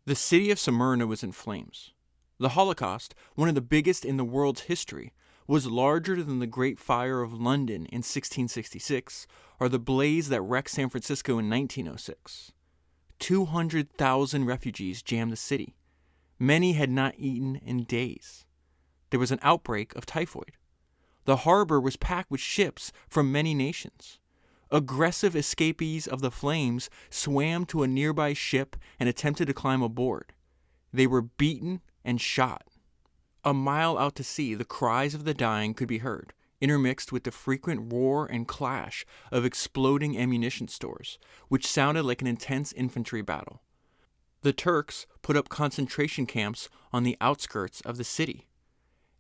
The city of Smyrna was in flames. The Holocaust, one of the biggest in the world's history, was larger than the Great Fire of London in 1666 or the blaze that wrecked San Francisco in 1906. 200,000 refugees jammed the city. Many had not eaten in days. There was an outbreak of typhoid. The harbor was packed with ships from many nations. Aggressive escapees of the flames swam to a nearby ship and attempted to climb aboard. They were beaten and shot. A mile out to sea, the cries of the dying could be heard, intermixed with the frequent roar and clash of exploding ammunition stores, which sounded like an intense infantry battle. The Turks put up concentration camps on the outskirts of the city.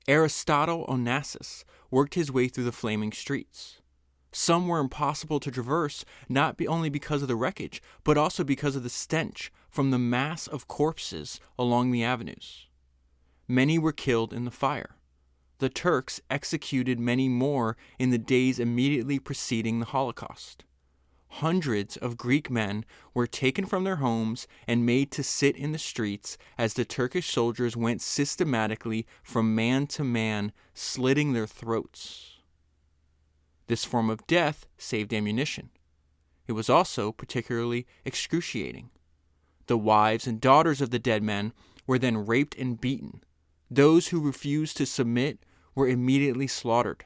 Aristotle Onassis worked his way through the flaming streets. Some were impossible to traverse, not only because of the wreckage, but also because of the stench from the mass of corpses along the avenues. Many were killed in the fire. The Turks executed many more in the days immediately preceding the Holocaust. Hundreds of Greek men were taken from their homes and made to sit in the streets as the Turkish soldiers went systematically from man to man, slitting their throats. This form of death saved ammunition. It was also particularly excruciating. The wives and daughters of the dead men were then raped and beaten. Those who refused to submit were immediately slaughtered.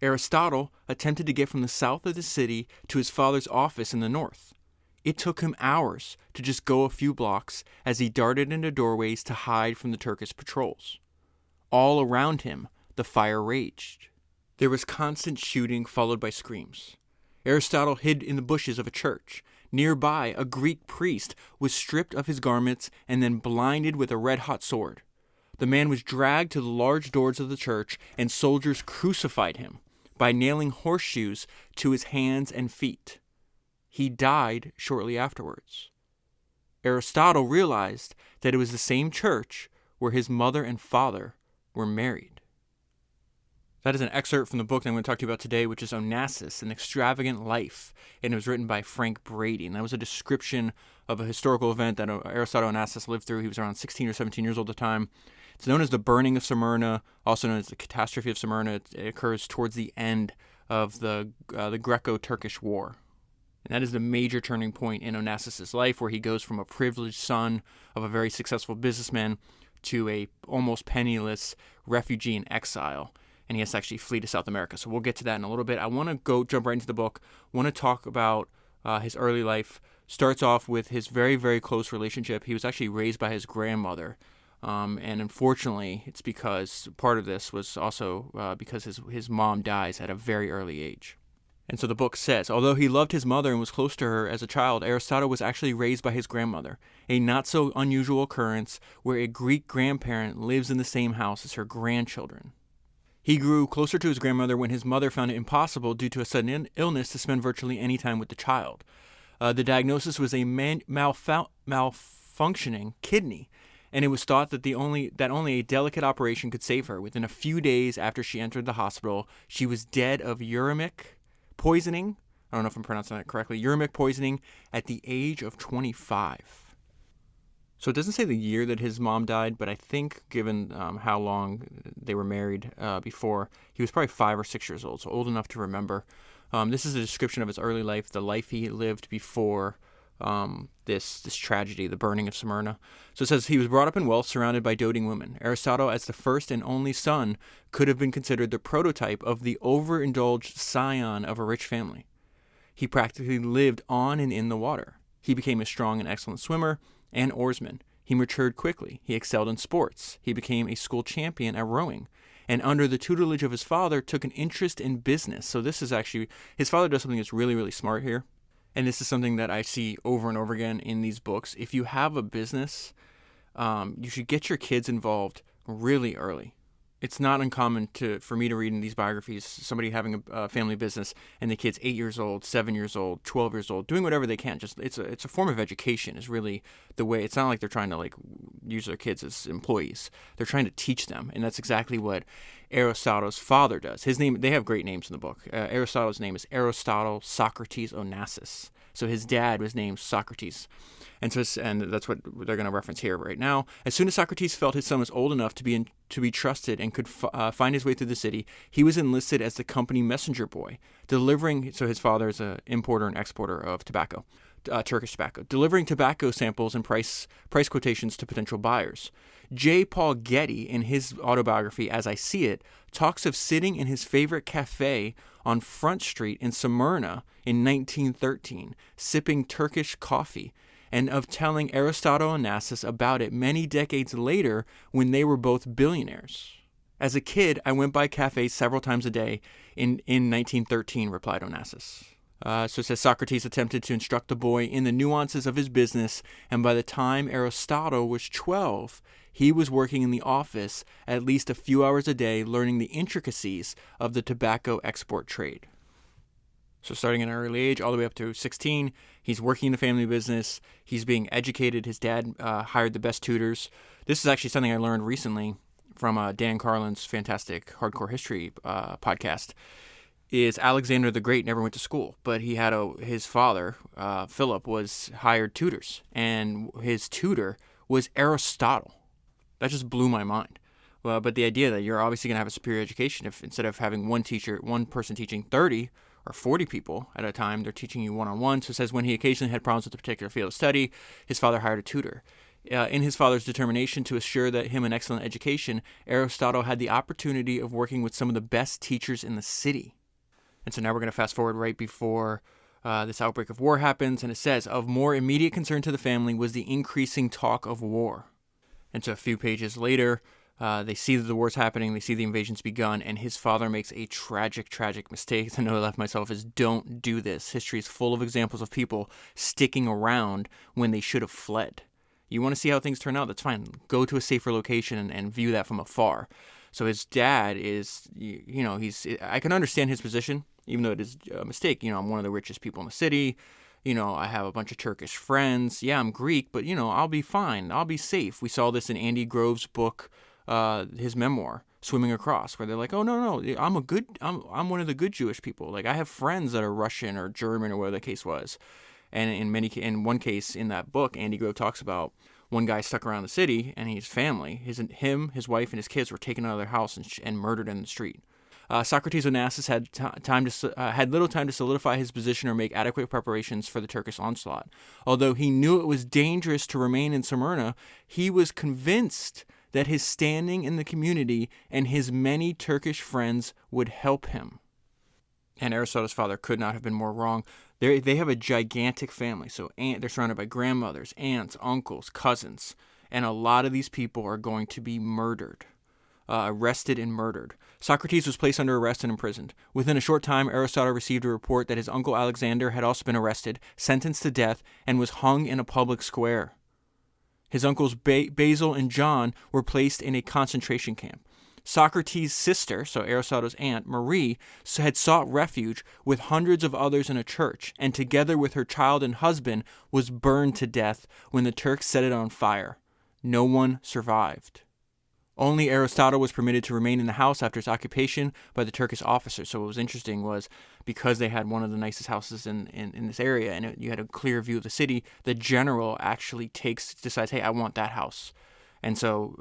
Aristotle attempted to get from the south of the city to his father's office in the north. It took him hours to just go a few blocks as he darted into doorways to hide from the Turkish patrols. All around him, the fire raged. There was constant shooting followed by screams. Aristotle hid in the bushes of a church. Nearby, a Greek priest was stripped of his garments and then blinded with a red-hot sword. The man was dragged to the large doors of the church, and soldiers crucified him by nailing horseshoes to his hands and feet. He died shortly afterwards. Aristotle realized that it was the same church where his mother and father were married. That is an excerpt from the book that I'm going to talk to you about today, which is Onassis, An Extravagant Life, and it was written by Frank Brady. And that was a description of a historical event that Aristotle Onassis lived through. He was around 16 or 17 years old at the time. It's known as the burning of Smyrna, also known as the catastrophe of Smyrna. It occurs towards the end of the Greco-Turkish War. And that is the major turning point in Onassis' life, where he goes from a privileged son of a very successful businessman to a almost penniless refugee in exile. And he has to actually flee to South America. So we'll get to that in a little bit. I want to jump right into the book. I want to talk about his early life. Starts off with his very, very close relationship. He was actually raised by his grandmother. And unfortunately, it's because part of this was also because his mom dies at a very early age. And so the book says, although he loved his mother and was close to her as a child, Aristotle was actually raised by his grandmother, a not so unusual occurrence where a Greek grandparent lives in the same house as her grandchildren. He grew closer to his grandmother when his mother found it impossible due to a sudden illness to spend virtually any time with the child. The diagnosis was a malfunctioning kidney, and it was thought that only a delicate operation could save her. Within a few days after she entered the hospital, she was dead of uremic poisoning. I don't know if I'm pronouncing that correctly. Uremic poisoning at the age of 25. So it doesn't say the year that his mom died, but I think given how long they were married before, he was probably 5 or 6 years old, so old enough to remember. This is a description of his early life, the life he lived before this tragedy, the burning of Smyrna. So it says, he was brought up in wealth, surrounded by doting women. Aristotle, as the first and only son, could have been considered the prototype of the overindulged scion of a rich family. He practically lived on and in the water. He became a strong and excellent swimmer and oarsman. He matured quickly. He excelled in sports. He became a school champion at rowing. And under the tutelage of his father, took an interest in business. So this is actually, his father does something that's really, really smart here. And this is something that I see over and over again in these books. If you have a business, you should get your kids involved really early. It's not uncommon for me to read in these biographies somebody having a family business and the kid's 8 years old, 7 years old, 12 years old, doing whatever they can. Just it's a form of education is really the way. It's not like they're trying to use their kids as employees. They're trying to teach them, and that's exactly what Aristotle's father does. His name, they have great names in the book. Aristotle's name is Aristotle Socrates Onassis. So his dad was named Socrates. And that's what they're going to reference here right now. As soon as Socrates felt his son was old enough to be trusted and could find his way through the city, he was enlisted as the company messenger boy, delivering. So his father is an importer and exporter of tobacco, Turkish tobacco, delivering tobacco samples and price quotations to potential buyers. J. Paul Getty, in his autobiography As I See It, talks of sitting in his favorite cafe on Front Street in Smyrna in 1913, sipping Turkish coffee, and of telling Aristotle Onassis about it many decades later when they were both billionaires. As a kid, I went by cafes several times a day in 1913, replied Onassis. So it says Socrates attempted to instruct the boy in the nuances of his business, and by the time Aristotle was 12, he was working in the office at least a few hours a day learning the intricacies of the tobacco export trade. So starting at an early age, all the way up to 16, he's working in the family business. He's being educated. His dad hired the best tutors. This is actually something I learned recently from Dan Carlin's fantastic hardcore history podcast. Is Alexander the Great never went to school, but he had his father, Philip, was hired tutors, and his tutor was Aristotle. That just blew my mind. But the idea that you're obviously going to have a superior education if instead of having one person teaching 30 or 40 people at a time, they're teaching you one-on-one. So it says when he occasionally had problems with a particular field of study, his father hired a tutor. In his father's determination to assure that him an excellent education, Aristotle had the opportunity of working with some of the best teachers in the city. And so now we're going to fast forward right before this outbreak of war happens, and it says, of more immediate concern to the family was the increasing talk of war. And so a few pages later, they see that the war's happening, they see the invasion's begun, and his father makes a tragic mistake. The note I left myself is, don't do this. History is full of examples of people sticking around when they should have fled. You want to see how things turn out? That's fine. Go to a safer location and view that from afar. So his dad is, I can understand his position, even though it is a mistake. I'm one of the richest people in the city. I have a bunch of Turkish friends. Yeah, I'm Greek, but, I'll be fine. I'll be safe. We saw this in Andy Grove's book, his memoir, Swimming Across, where they're like, oh, no, I'm one of the good Jewish people. Like, I have friends that are Russian or German or whatever the case was. And in one case in that book, Andy Grove talks about one guy stuck around the city, and his family, his wife, and his kids were taken out of their house and murdered in the street. Socrates Onassis had little time to solidify his position or make adequate preparations for the Turkish onslaught. Although he knew it was dangerous to remain in Smyrna, he was convinced that his standing in the community and his many Turkish friends would help him. And Aristotle's father could not have been more wrong. They have a gigantic family. So they're surrounded by grandmothers, aunts, uncles, cousins. And a lot of these people are going to be murdered. Arrested and murdered. Socrates was placed under arrest and imprisoned. Within a short time, Aristotle received a report that his uncle Alexander had also been arrested, sentenced to death, and was hung in a public square. His uncles Basil and John were placed in a concentration camp. Socrates' sister, so Aristotle's aunt, Marie, had sought refuge with hundreds of others in a church, and together with her child and husband was burned to death when the Turks set it on fire. No one survived. Only Aristotle was permitted to remain in the house after its occupation by the Turkish officers. So what was interesting was because they had one of the nicest houses in this area and you had a clear view of the city, the general actually decides, hey, I want that house. And so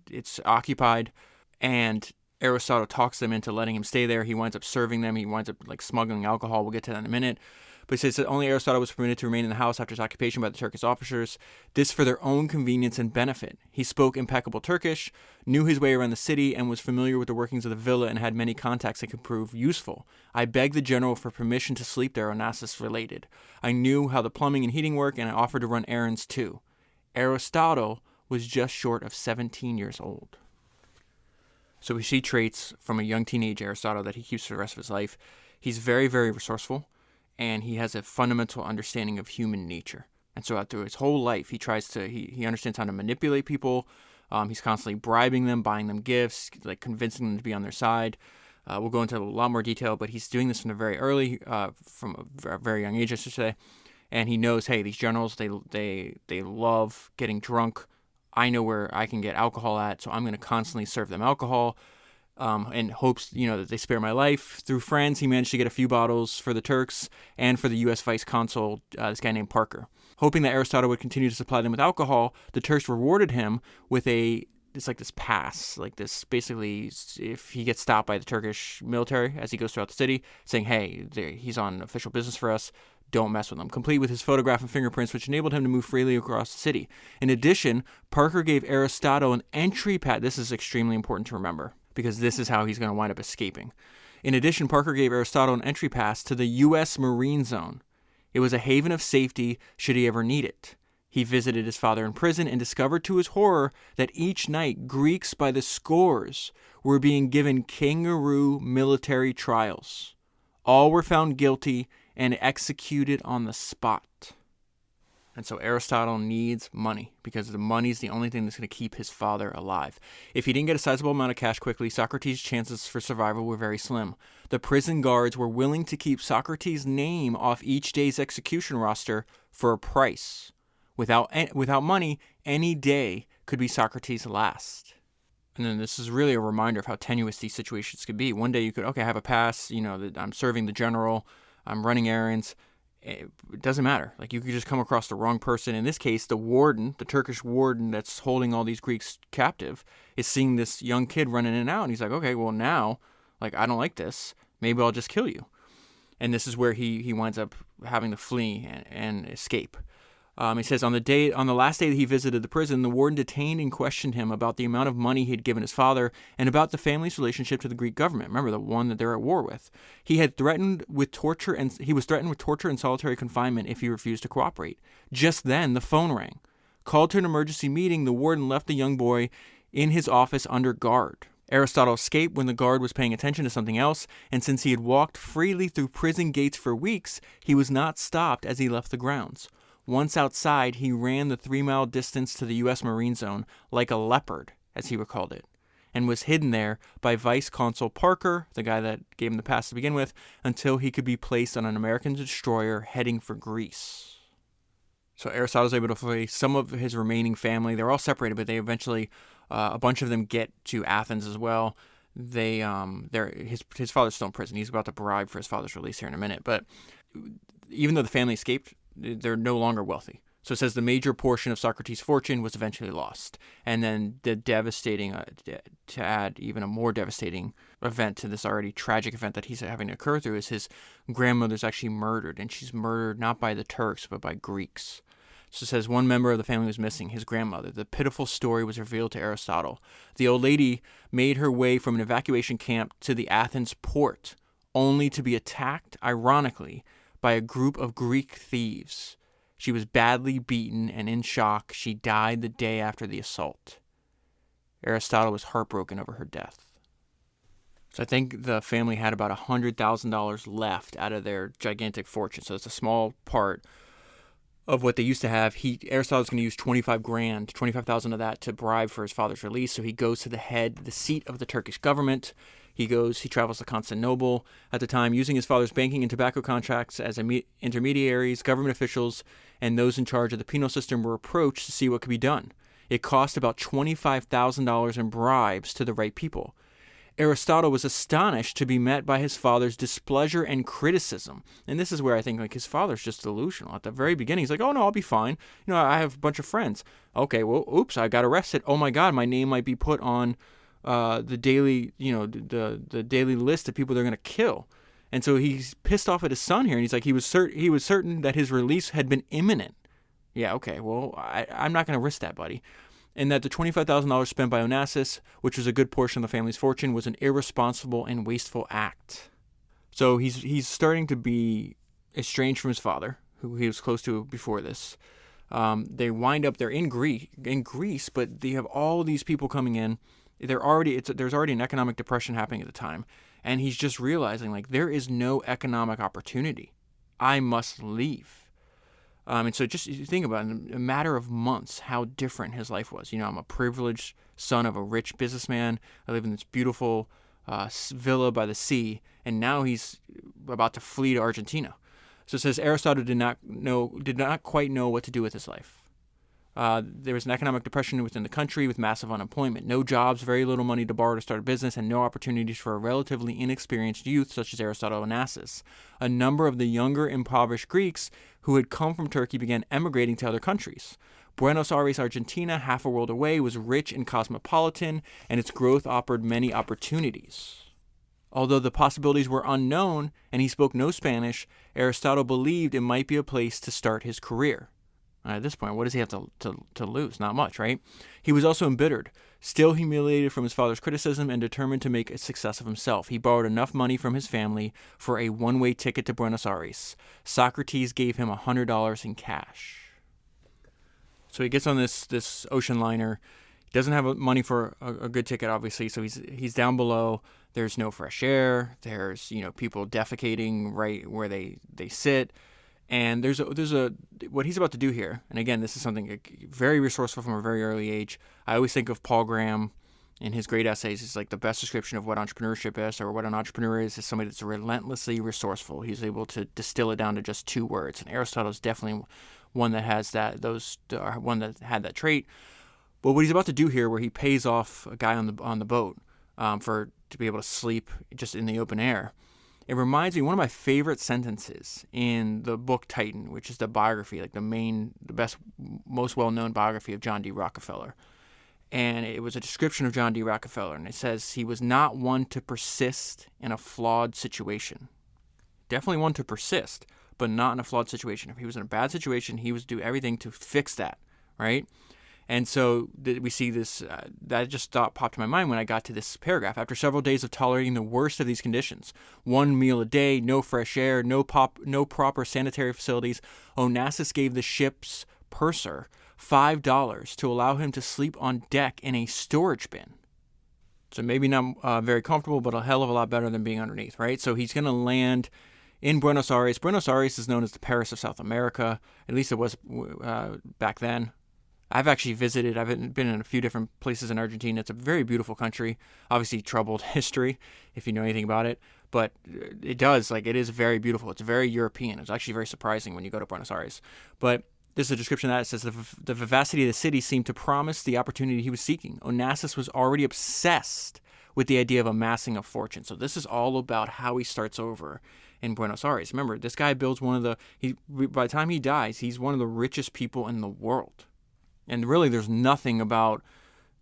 it's occupied, and Aristotle talks them into letting him stay there. He winds up serving them. He winds up smuggling alcohol. We'll get to that in a minute. But he says that only Aristotle was permitted to remain in the house after his occupation by the Turkish officers, this for their own convenience and benefit. He spoke impeccable Turkish, knew his way around the city, and was familiar with the workings of the villa and had many contacts that could prove useful. I begged the general for permission to sleep there, Onassis related. I knew how the plumbing and heating work, and I offered to run errands too. Aristotle was just short of 17 years old. So we see traits from a young teenage Aristotle that he keeps for the rest of his life. He's very, very resourceful, and he has a fundamental understanding of human nature. And so through his whole life, he understands how to manipulate people. He's constantly bribing them, buying them gifts, convincing them to be on their side. We'll go into a lot more detail, but he's doing this from a very young age, I should say. And he knows, hey, these generals, they love getting drunk. I know where I can get alcohol at, so I'm going to constantly serve them alcohol. and hopes, that they spare my life. Through friends, he managed to get a few bottles for the Turks and for the U.S. vice consul, this guy named Parker. Hoping that Aristotle would continue to supply them with alcohol, the Turks rewarded him with this pass, like this, basically, if he gets stopped by the Turkish military as he goes throughout the city, saying, hey, he's on official business for us, don't mess with him, complete with his photograph and fingerprints, which enabled him to move freely across the city. In addition, Parker gave Aristotle an entry pass. This is extremely important to remember, because this is how he's going to wind up escaping. In addition, Parker gave Aristotle an entry pass to the U.S. Marine Zone. It was a haven of safety should he ever need it. He visited his father in prison and discovered to his horror that each night Greeks by the scores were being given kangaroo military trials. All were found guilty and executed on the spot. And so Aristotle needs money, because the money's the only thing that's going to keep his father alive. If he didn't get a sizable amount of cash quickly, Socrates' chances for survival were very slim. The prison guards were willing to keep Socrates' name off each day's execution roster for a price. Without money, any day could be Socrates' last. And then this is really a reminder of how tenuous these situations could be. One day you could, I have a pass, I'm serving the general, I'm running errands. It doesn't matter. Like, you could just come across the wrong person. In this case, the warden, the Turkish warden that's holding all these Greeks captive, is seeing this young kid running in and out. And he's like, okay, well now, I don't like this. Maybe I'll just kill you. And this is where he winds up having to flee and escape. He says, on the last day that he visited the prison, the warden detained and questioned him about the amount of money he had given his father and about the family's relationship to the Greek government. Remember, the one that they're at war with. He was threatened with torture and solitary confinement if he refused to cooperate. Just then, the phone rang. Called to an emergency meeting, the warden left the young boy in his office under guard. Aristotle escaped when the guard was paying attention to something else, and since he had walked freely through prison gates for weeks, he was not stopped as he left the grounds. Once outside, he ran the 3-mile distance to the U.S. Marine Zone like a leopard, as he recalled it, and was hidden there by Vice Consul Parker, the guy that gave him the pass to begin with, until he could be placed on an American destroyer heading for Greece. So Aristotle was able to flee. Some of his remaining family, they're all separated, but they eventually, a bunch of them get to Athens as well. His father's still in prison. He's about to bribe for his father's release here in a minute. But even though the family escaped, they're no longer wealthy. So it says the major portion of Socrates' fortune was eventually lost. And then the devastating, to add even a more devastating event to this already tragic event that he's having to occur through, is his grandmother's actually murdered. And she's murdered not by the Turks, but by Greeks. So it says one member of the family was missing, his grandmother. The pitiful story was revealed to Aristotle. The old lady made her way from an evacuation camp to the Athens port, only to be attacked, ironically, by a group of Greek thieves. She was badly beaten, and in shock, she died the day after the assault. Aristotle was heartbroken over her death. So I think the family had about $100,000 left out of their gigantic fortune. So it's a small part of what they used to have. Aristotle's going to use $25,000 of that to bribe for his father's release. So he goes to the seat of the Turkish government. He travels to Constantinople at the time, using his father's banking and tobacco contracts as intermediaries. Government officials and those in charge of the penal system were approached to see what could be done. It cost about $25,000 in bribes to the right people. Aristotle was astonished to be met by his father's displeasure and criticism. And this is where I think his father's just delusional. At the very beginning, he's like, oh, no, I'll be fine. I have a bunch of friends. Okay, well, oops, I got arrested. Oh, my God, my name might be put on the daily, the daily list of people they're going to kill. And so he's pissed off at his son here, and he's like, he was certain that his release had been imminent. Yeah, okay, well, I'm not going to risk that, buddy. And that the $25,000 spent by Onassis, which was a good portion of the family's fortune, was an irresponsible and wasteful act. So he's starting to be estranged from his father, who he was close to before this. They're in Greece, but they have all these people coming in. There's already an economic depression happening at the time, and he's just realizing there is no economic opportunity. I must leave. And so just think about it, in a matter of months, how different his life was. I'm a privileged son of a rich businessman. I live in this beautiful villa by the sea, and now he's about to flee to Argentina. So it says Aristotle did not quite know what to do with his life. There was an economic depression within the country with massive unemployment, no jobs, very little money to borrow to start a business, and no opportunities for a relatively inexperienced youth such as Aristotle Onassis. A number of the younger, impoverished Greeks who had come from Turkey began emigrating to other countries. Buenos Aires, Argentina, half a world away, was rich and cosmopolitan, and its growth offered many opportunities. Although the possibilities were unknown and he spoke no Spanish, Aristotle believed it might be a place to start his career. At this point, what does he have to lose? Not much, right? He was also embittered, still humiliated from his father's criticism, and determined to make a success of himself. He borrowed enough money from his family for a one-way ticket to Buenos Aires. Socrates gave him $100 in cash. So he gets on this ocean liner. He doesn't have money for a good ticket, obviously, so he's down below. There's no fresh air. There's people defecating right where they sit. And there's what he's about to do here, and again, this is something very resourceful from a very early age. I always think of Paul Graham in his great essays. It's like the best description of what entrepreneurship is, or what an entrepreneur is somebody that's relentlessly resourceful. He's able to distill it down to just 2 words, and Aristotle is definitely one that has one that had that trait. But what he's about to do here, where he pays off a guy on the boat to be able to sleep just in the open air. It reminds me one of my favorite sentences in the book Titan, which is the biography, like the best, most well-known biography of John D. Rockefeller. And it was a description of John D. Rockefeller, and it says he was not one to persist in a flawed situation. Definitely one to persist, but not in a flawed situation. If he was in a bad situation, he would do everything to fix that, right? And so we see this, that just popped in my mind when I got to this paragraph. After several days of tolerating the worst of these conditions, 1 meal a day, no fresh air, no proper sanitary facilities, Onassis gave the ship's purser $5 to allow him to sleep on deck in a storage bin. So maybe not very comfortable, but a hell of a lot better than being underneath, right? So he's going to land in Buenos Aires. Buenos Aires is known as the Paris of South America. At least it was back then. I've been in a few different places in Argentina. It's a very beautiful country. Obviously troubled history, if you know anything about it. But it is very beautiful. It's very European. It's actually very surprising when you go to Buenos Aires. But this is a description of that. It says, the vivacity of the city seemed to promise the opportunity he was seeking. Onassis was already obsessed with the idea of amassing a fortune. So this is all about how he starts over in Buenos Aires. Remember, this guy builds by the time he dies, he's one of the richest people in the world. And really, there's nothing about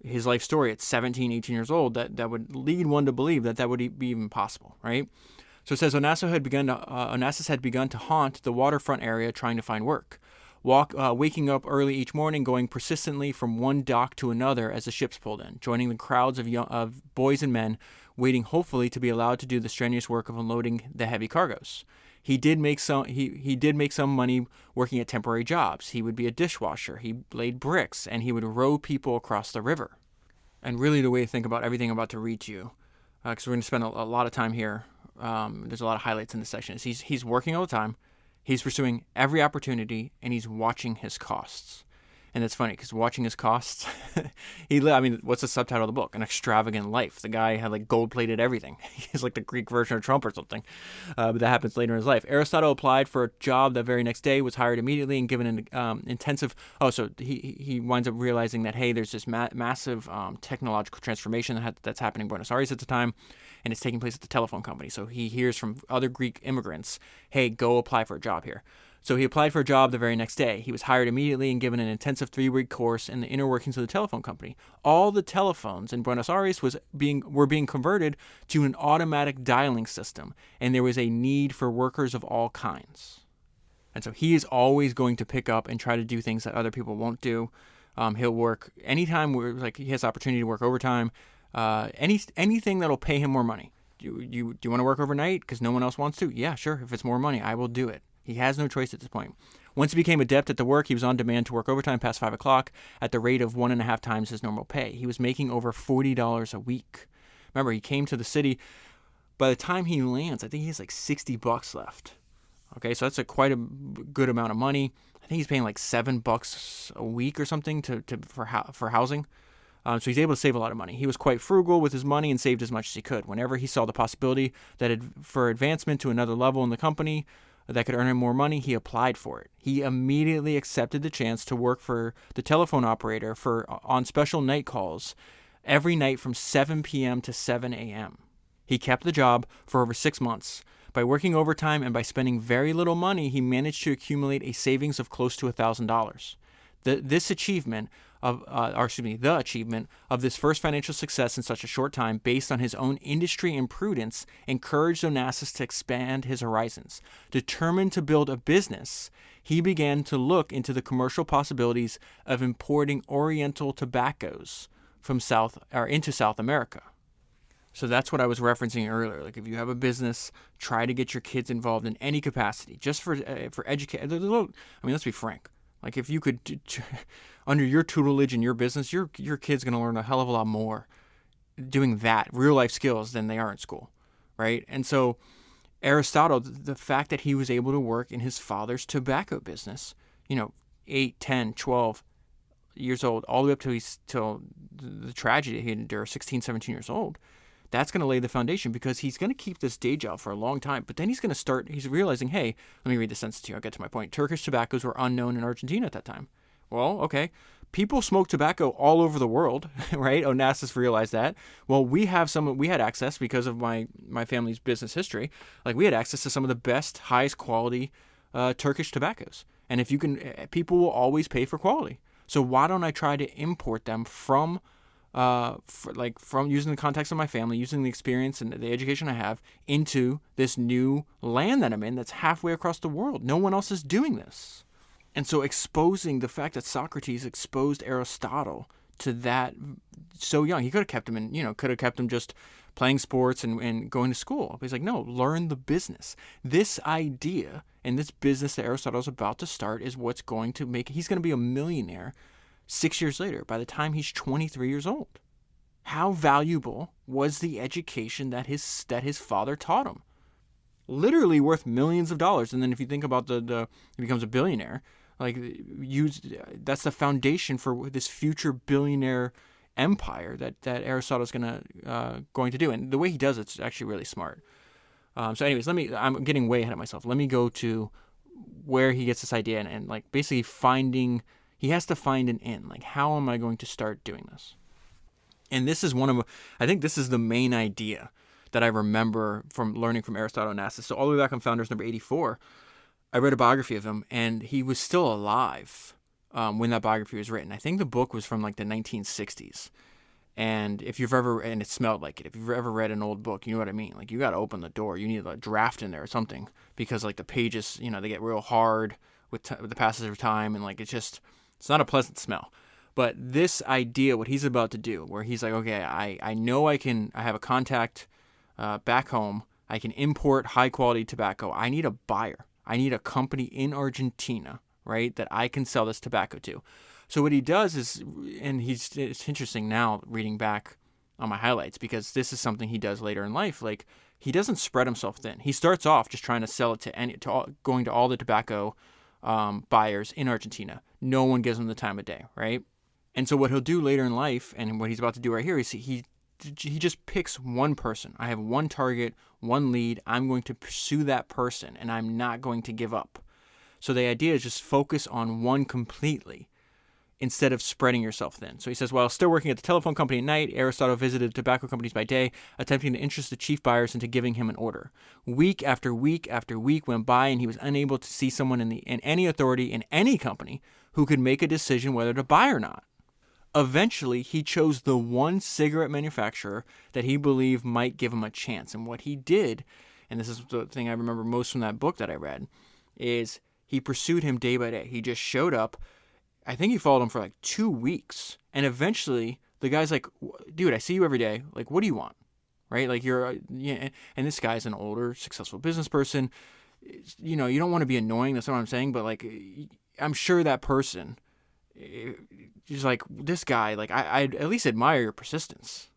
his life story at 17, 18 years old that would lead one to believe that would be even possible, right? So it says Onassis had begun to haunt the waterfront area trying to find work, waking up early each morning, going persistently from one dock to another as the ships pulled in, joining the crowds of boys and men, waiting hopefully to be allowed to do the strenuous work of unloading the heavy cargoes. He did make some money working at temporary jobs. He would be a dishwasher. He laid bricks, and he would row people across the river. And really, the way to think about everything I'm about to read to you, because we're going to spend a lot of time here. There's a lot of highlights in this section. Is he's working all the time. He's pursuing every opportunity, and he's watching his costs. And it's funny because watching his costs, what's the subtitle of the book? An Extravagant Life. The guy had gold-plated everything. He's like the Greek version of Trump or something. But that happens later in his life. Aristotle applied for a job that very next day, was hired immediately, and given an intensive. So he winds up realizing that there's this massive technological transformation that's happening in Buenos Aires at the time, and it's taking place at the telephone company. So he hears from other Greek immigrants, "Hey, go apply for a job here." So he applied for a job the very next day. He was hired immediately and given an intensive 3-week course in the inner workings of the telephone company. All the telephones in Buenos Aires were being converted to an automatic dialing system, and there was a need for workers of all kinds. And so he is always going to pick up and try to do things that other people won't do. He'll work anytime he has opportunity to work overtime, anything that'll pay him more money. Do you want to work overnight because no one else wants to? Yeah, sure. If it's more money, I will do it. He has no choice at this point. Once he became adept at the work, he was on demand to work overtime past 5 o'clock at the rate of 1.5 times his normal pay. He was making over $40 a week. Remember, he came to the city. By the time he lands, I think he has $60 left. Okay, so that's quite a good amount of money. I think he's paying $7 a week or something for housing. So he's able to save a lot of money. He was quite frugal with his money and saved as much as he could. Whenever he saw the possibility for advancement to another level in the company, that could earn him more money, he applied for it. He immediately accepted the chance to work for the telephone operator on special night calls every night from 7 p.m. to 7 a.m. He kept the job for over 6 months. By working overtime and by spending very little money, he managed to accumulate a savings of close to $1,000. The achievement of this first financial success in such a short time, based on his own industry and prudence, encouraged Onassis to expand his horizons. Determined to build a business, he began to look into the commercial possibilities of importing Oriental tobaccos into South America. So that's what I was referencing earlier. Like, if you have a business, try to get your kids involved in any capacity, just for education. I mean, let's be frank. Like, if you could, under your tutelage in your business, your kid's going to learn a hell of a lot more doing that, real life skills, than they are in school, right? And so Aristotle, the fact that he was able to work in his father's tobacco business, 8, 10, 12 years old, all the way up till the tragedy he endured, 16, 17 years old, that's going to lay the foundation, because he's going to keep this day job for a long time. But then he's realizing, hey, let me read the sentence to you. I'll get to my point. Turkish tobaccos were unknown in Argentina at that time. Well, okay. People smoke tobacco all over the world, right? Onassis realized that. Well, we had access because of my family's business history. Like, we had access to some of the best, highest quality Turkish tobaccos. And people will always pay for quality. So why don't I try to import them from using the context of my family, using the experience and the education I have, into this new land that I'm in that's halfway across the world. No one else is doing this. And so exposing the fact that Socrates exposed Aristotle to that so young, he could have kept him just playing sports and going to school. But he's like, no, learn the business. This idea and this business that Aristotle's about to start is what's going to he's going to be a millionaire 6 years later, by the time he's 23 years old. How valuable was the education that his father taught him? Literally worth millions of dollars. And then if you think about he becomes a billionaire, that's the foundation for this future billionaire empire that Aristotle's going to do. And the way he does it's actually really smart. So anyways, I'm getting way ahead of myself. Let me go to where he gets this idea and basically he has to find an end. Like, how am I going to start doing this? And this is I think this is the main idea that I remember from learning from Aristotle Onassis. So all the way back on Founders number 84, I read a biography of him, and he was still alive when that biography was written. I think the book was from the 1960s. And and it smelled like it. If you've ever read an old book, you know what I mean. Like, you got to open the door. You need a draft in there or something, because the pages, they get real hard with the passage of time, and it's not a pleasant smell. But this idea, what he's about to do, where he's like, okay, I know I have a contact back home. I can import high quality tobacco. I need a buyer. I need a company in Argentina, right, that I can sell this tobacco to. So what he does is, and it's interesting now reading back on my highlights, because this is something he does later in life. Like, he doesn't spread himself thin. He starts off just trying to sell it going to all the tobacco buyers in Argentina. No one gives him the time of day, right? And so what he'll do later in life, and what he's about to do right here, is he just picks one person. I have one target, one lead. I'm going to pursue that person, and I'm not going to give up. So the idea is just focus on one completely, instead of spreading yourself thin. So he says, while still working at the telephone company at night, Aristotle visited tobacco companies by day, attempting to interest the chief buyers into giving him an order. Week after week after week went by, and he was unable to see someone in any authority in any company who could make a decision whether to buy or not. Eventually, he chose the one cigarette manufacturer that he believed might give him a chance. And what he did, and this is the thing I remember most from that book that I read, is he pursued him day by day. He just showed up. I think he followed him for 2 weeks. And eventually, the guy's like, dude, I see you every day. Like, what do you want? Right? Like, and this guy's an older, successful business person. You don't want to be annoying. That's what I'm saying. But, I'm sure that person, he's like, this guy, I at least admire your persistence.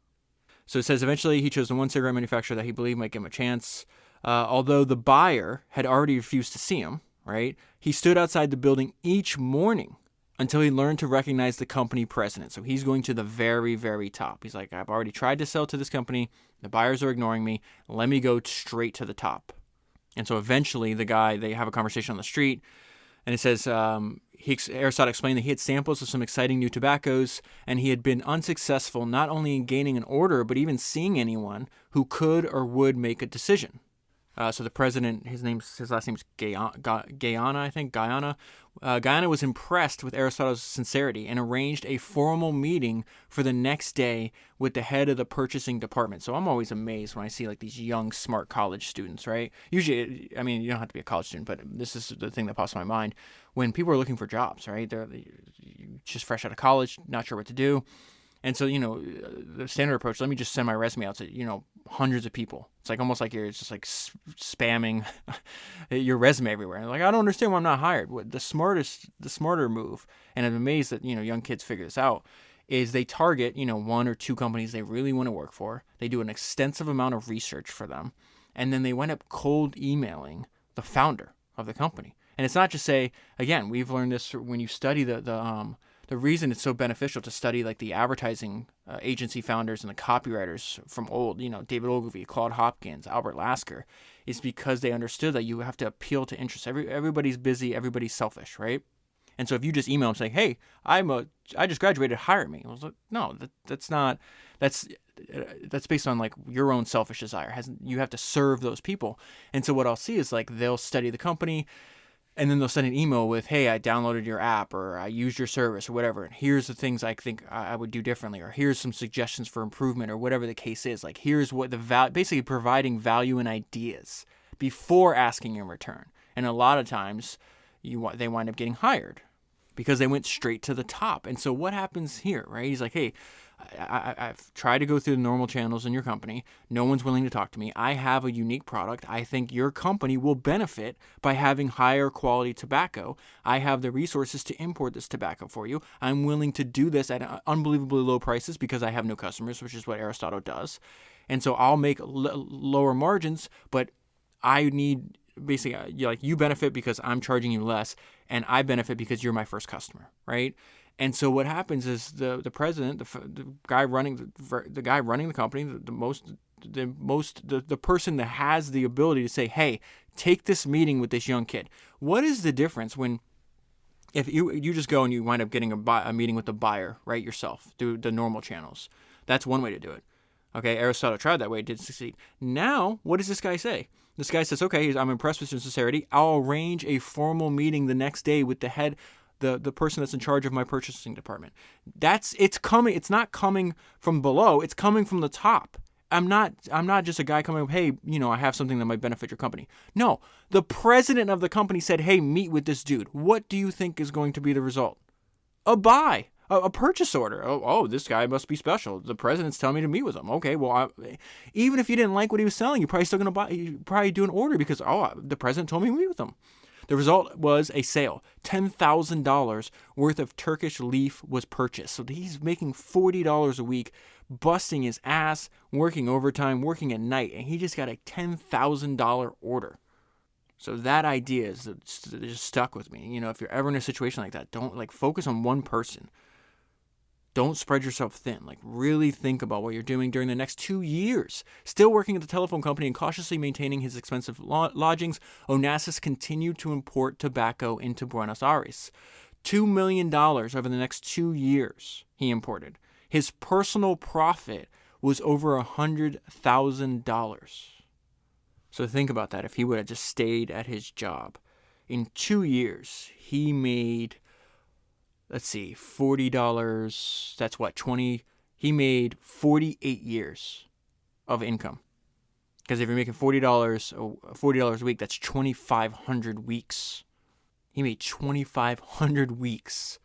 So it says, eventually he chose the one cigarette manufacturer that he believed might give him a chance. Although the buyer had already refused to see him, right? He stood outside the building each morning until he learned to recognize the company president. So he's going to the very, very top. He's like, I've already tried to sell to this company. The buyers are ignoring me. Let me go straight to the top. And so eventually they have a conversation on the street, and it says, Aristotle explained that he had samples of some exciting new tobaccos, and he had been unsuccessful not only in gaining an order, but even seeing anyone who could or would make a decision. So the president, his last name's Guyana, I think, Guyana. Guyana was impressed with Aristotle's sincerity and arranged a formal meeting for the next day with the head of the purchasing department. So I'm always amazed when I see like these young, smart college students, right? Usually, I mean, you don't have to be a college student, but this is the thing that pops in my mind. When people are looking for jobs, right? They're just fresh out of college, not sure what to do. And so, the standard approach, let me just send my resume out to, hundreds of people. It's like almost like you're just like spamming your resume everywhere. Like, I don't understand why I'm not hired. The smarter move, and I'm amazed that, young kids figure this out, is they target, one or two companies they really want to work for. They do an extensive amount of research for them. And then they wind up cold emailing the founder of the company. And it's not just say, again, we've learned this when you study the reason it's so beneficial to study like the advertising agency founders and the copywriters from old, David Ogilvy, Claude Hopkins, Albert Lasker, is because they understood that you have to appeal to interests. Everybody's busy, everybody's selfish, right? And so if you just email them saying, "Hey, I just graduated, hire me," I was like, no, that's based on like your own selfish desire. You have to serve those people. And so what I'll see is like they'll study the company. And then they'll send an email with, "Hey, I downloaded your app," or "I used your service," or whatever. And here's the things I think I would do differently, or here's some suggestions for improvement, or whatever the case is. Like, here's what basically providing value and ideas before asking in return. And a lot of times, they wind up getting hired because they went straight to the top. And so what happens here, right? He's like, "Hey, I've tried to go through the normal channels in your company. No one's willing to talk to me. I have a unique product. I think your company will benefit by having higher quality tobacco. I have the resources to import this tobacco for you. I'm willing to do this at unbelievably low prices because I have no customers," which is what Aristotle does. And so I'll make lower margins, but I need basically you benefit because I'm charging you less, and I benefit because you're my first customer, right? And so what happens is the president, the guy running the company, the person that has the ability to say, "Hey, take this meeting with this young kid." What is the difference if you just go and you wind up getting a meeting with the buyer, right, yourself through the normal channels? That's one way to do it. Okay, Aristotle tried that way, it did succeed. Now, what does this guy say? This guy says, "Okay, I'm impressed with your sincerity. I'll arrange a formal meeting the next day with the head, the person that's in charge of my purchasing department." It's coming. It's not coming from below. It's coming from the top. I'm not just a guy coming up, "Hey, I have something that might benefit your company." No, the president of the company said, "Hey, meet with this dude." What do you think is going to be the result? A buy. A purchase order. Oh, this guy must be special. The president's telling me to meet with him. Okay, well, even if you didn't like what he was selling, you're probably still going to buy. You probably do an order because the president told me to meet with him. The result was a sale. $10,000 worth of Turkish leaf was purchased. So he's making $40 a week, busting his ass, working overtime, working at night, and he just got a $10,000 order. So that idea is just stuck with me. If you're ever in a situation like that, don't focus on one person. Don't spread yourself thin. Really think about what you're doing during the next 2 years. Still working at the telephone company and cautiously maintaining his expensive lodgings, Onassis continued to import tobacco into Buenos Aires. $2 million over the next 2 years he imported. His personal profit was over $100,000. So think about that. If he would have just stayed at his job, in 2 years, he made, $40, that's what, 20, he made 48 years of income. Because if you're making $40 a week, that's 2,500 weeks. He made 2,500 weeks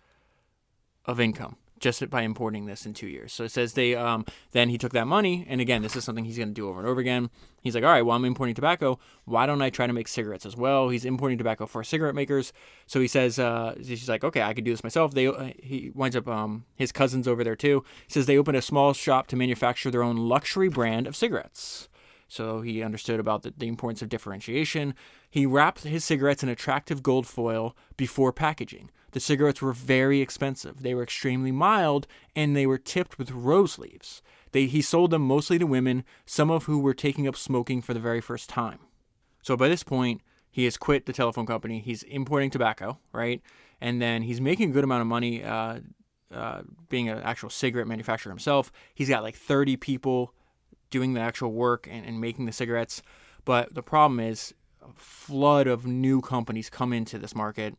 of income just by importing this in 2 years. So it says then he took that money, and again, this is something he's going to do over and over again. He's like, all right, well, I'm importing tobacco. Why don't I try to make cigarettes as well? He's importing tobacco for cigarette makers. So he says, he's like, okay, I could do this myself. He winds up, his cousin's over there too. He says they opened a small shop to manufacture their own luxury brand of cigarettes. So he understood about the importance of differentiation. He wrapped his cigarettes in attractive gold foil before packaging. The cigarettes were very expensive. They were extremely mild, and they were tipped with rose leaves. He sold them mostly to women, some of who were taking up smoking for the very first time. So by this point, he has quit the telephone company. He's importing tobacco, right? And then he's making a good amount of money being an actual cigarette manufacturer himself. He's got like 30 people doing the actual work and making the cigarettes. But the problem is a flood of new companies come into this market.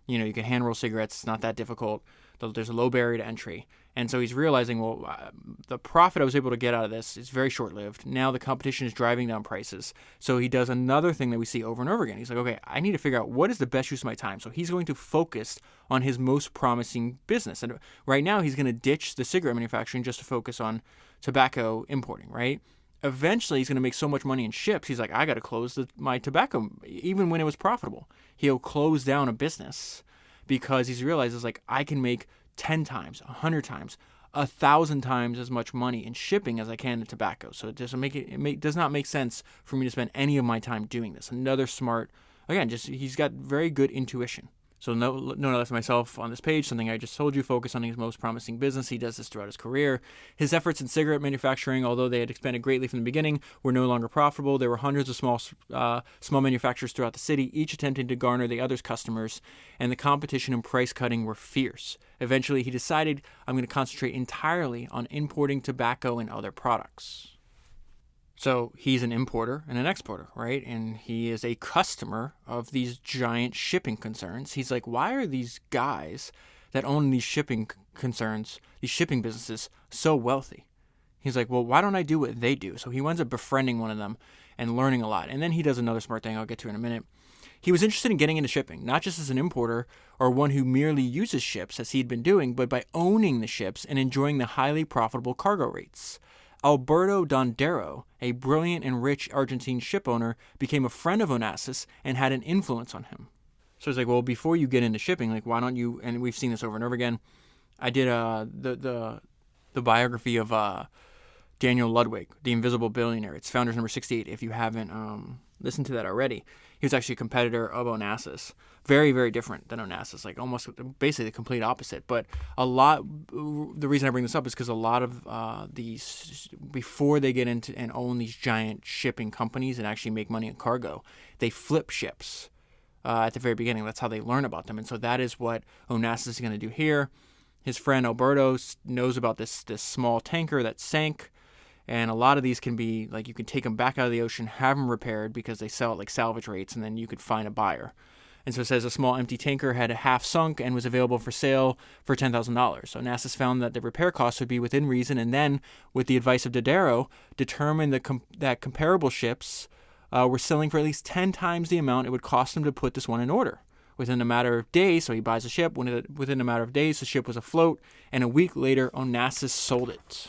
You can hand roll cigarettes. It's not that difficult. There's a low barrier to entry. And so he's realizing, the profit I was able to get out of this is very short-lived. Now the competition is driving down prices. So he does another thing that we see over and over again. He's like, okay, I need to figure out what is the best use of my time. So he's going to focus on his most promising business. And right now he's going to ditch the cigarette manufacturing just to focus on tobacco importing, right? Eventually he's going to make so much money in ships. He's like, I got to close my tobacco, even when it was profitable. He'll close down a business because he realizes, like, I can make 10 times, 100 times, 1,000 times as much money in shipping as I can in tobacco. So it does not make sense for me to spend any of my time doing this. Another smart, again, he's got very good intuition. So no less than myself on this page, something I just told you, focus on his most promising business. He does this throughout his career. His efforts in cigarette manufacturing, although they had expanded greatly from the beginning, were no longer profitable. There were hundreds of small manufacturers throughout the city, each attempting to garner the other's customers, and the competition and price cutting were fierce. Eventually, he decided, I'm going to concentrate entirely on importing tobacco and other products. So he's an importer and an exporter, right? And he is a customer of these giant shipping concerns. He's like, why are these guys that own these shipping concerns, these shipping businesses, so wealthy? He's like, well, why don't I do what they do? So he winds up befriending one of them and learning a lot. And then he does another smart thing I'll get to in a minute. He was interested in getting into shipping, not just as an importer or one who merely uses ships as he'd been doing, but by owning the ships and enjoying the highly profitable cargo rates. Alberto Dondero, a brilliant and rich Argentine ship owner, became a friend of Onassis and had an influence on him. So he's like, well, before you get into shipping, like, why don't you, and we've seen this over and over again, I did the biography of Daniel Ludwig, the Invisible Billionaire. It's Founders number 68, if you haven't listened to that already. He was actually a competitor of Onassis. Very, very different than Onassis, like almost basically the complete opposite. But the reason I bring this up is because a lot of these, before they get into and own these giant shipping companies and actually make money in cargo, they flip ships at the very beginning. That's how they learn about them. And so that is what Onassis is going to do here. His friend Alberto knows about this small tanker that sank. And a lot of these can be, like, you can take them back out of the ocean, have them repaired because they sell at, like, salvage rates, and then you could find a buyer. And so it says a small empty tanker had a half sunk and was available for sale for $10,000. So Onassis found that the repair costs would be within reason, and then, with the advice of Dondero, determined that comparable ships were selling for at least 10 times the amount it would cost him to put this one in order. Within a matter of days, so he buys a ship. Within a matter of days, the ship was afloat, and a week later, Onassis sold it.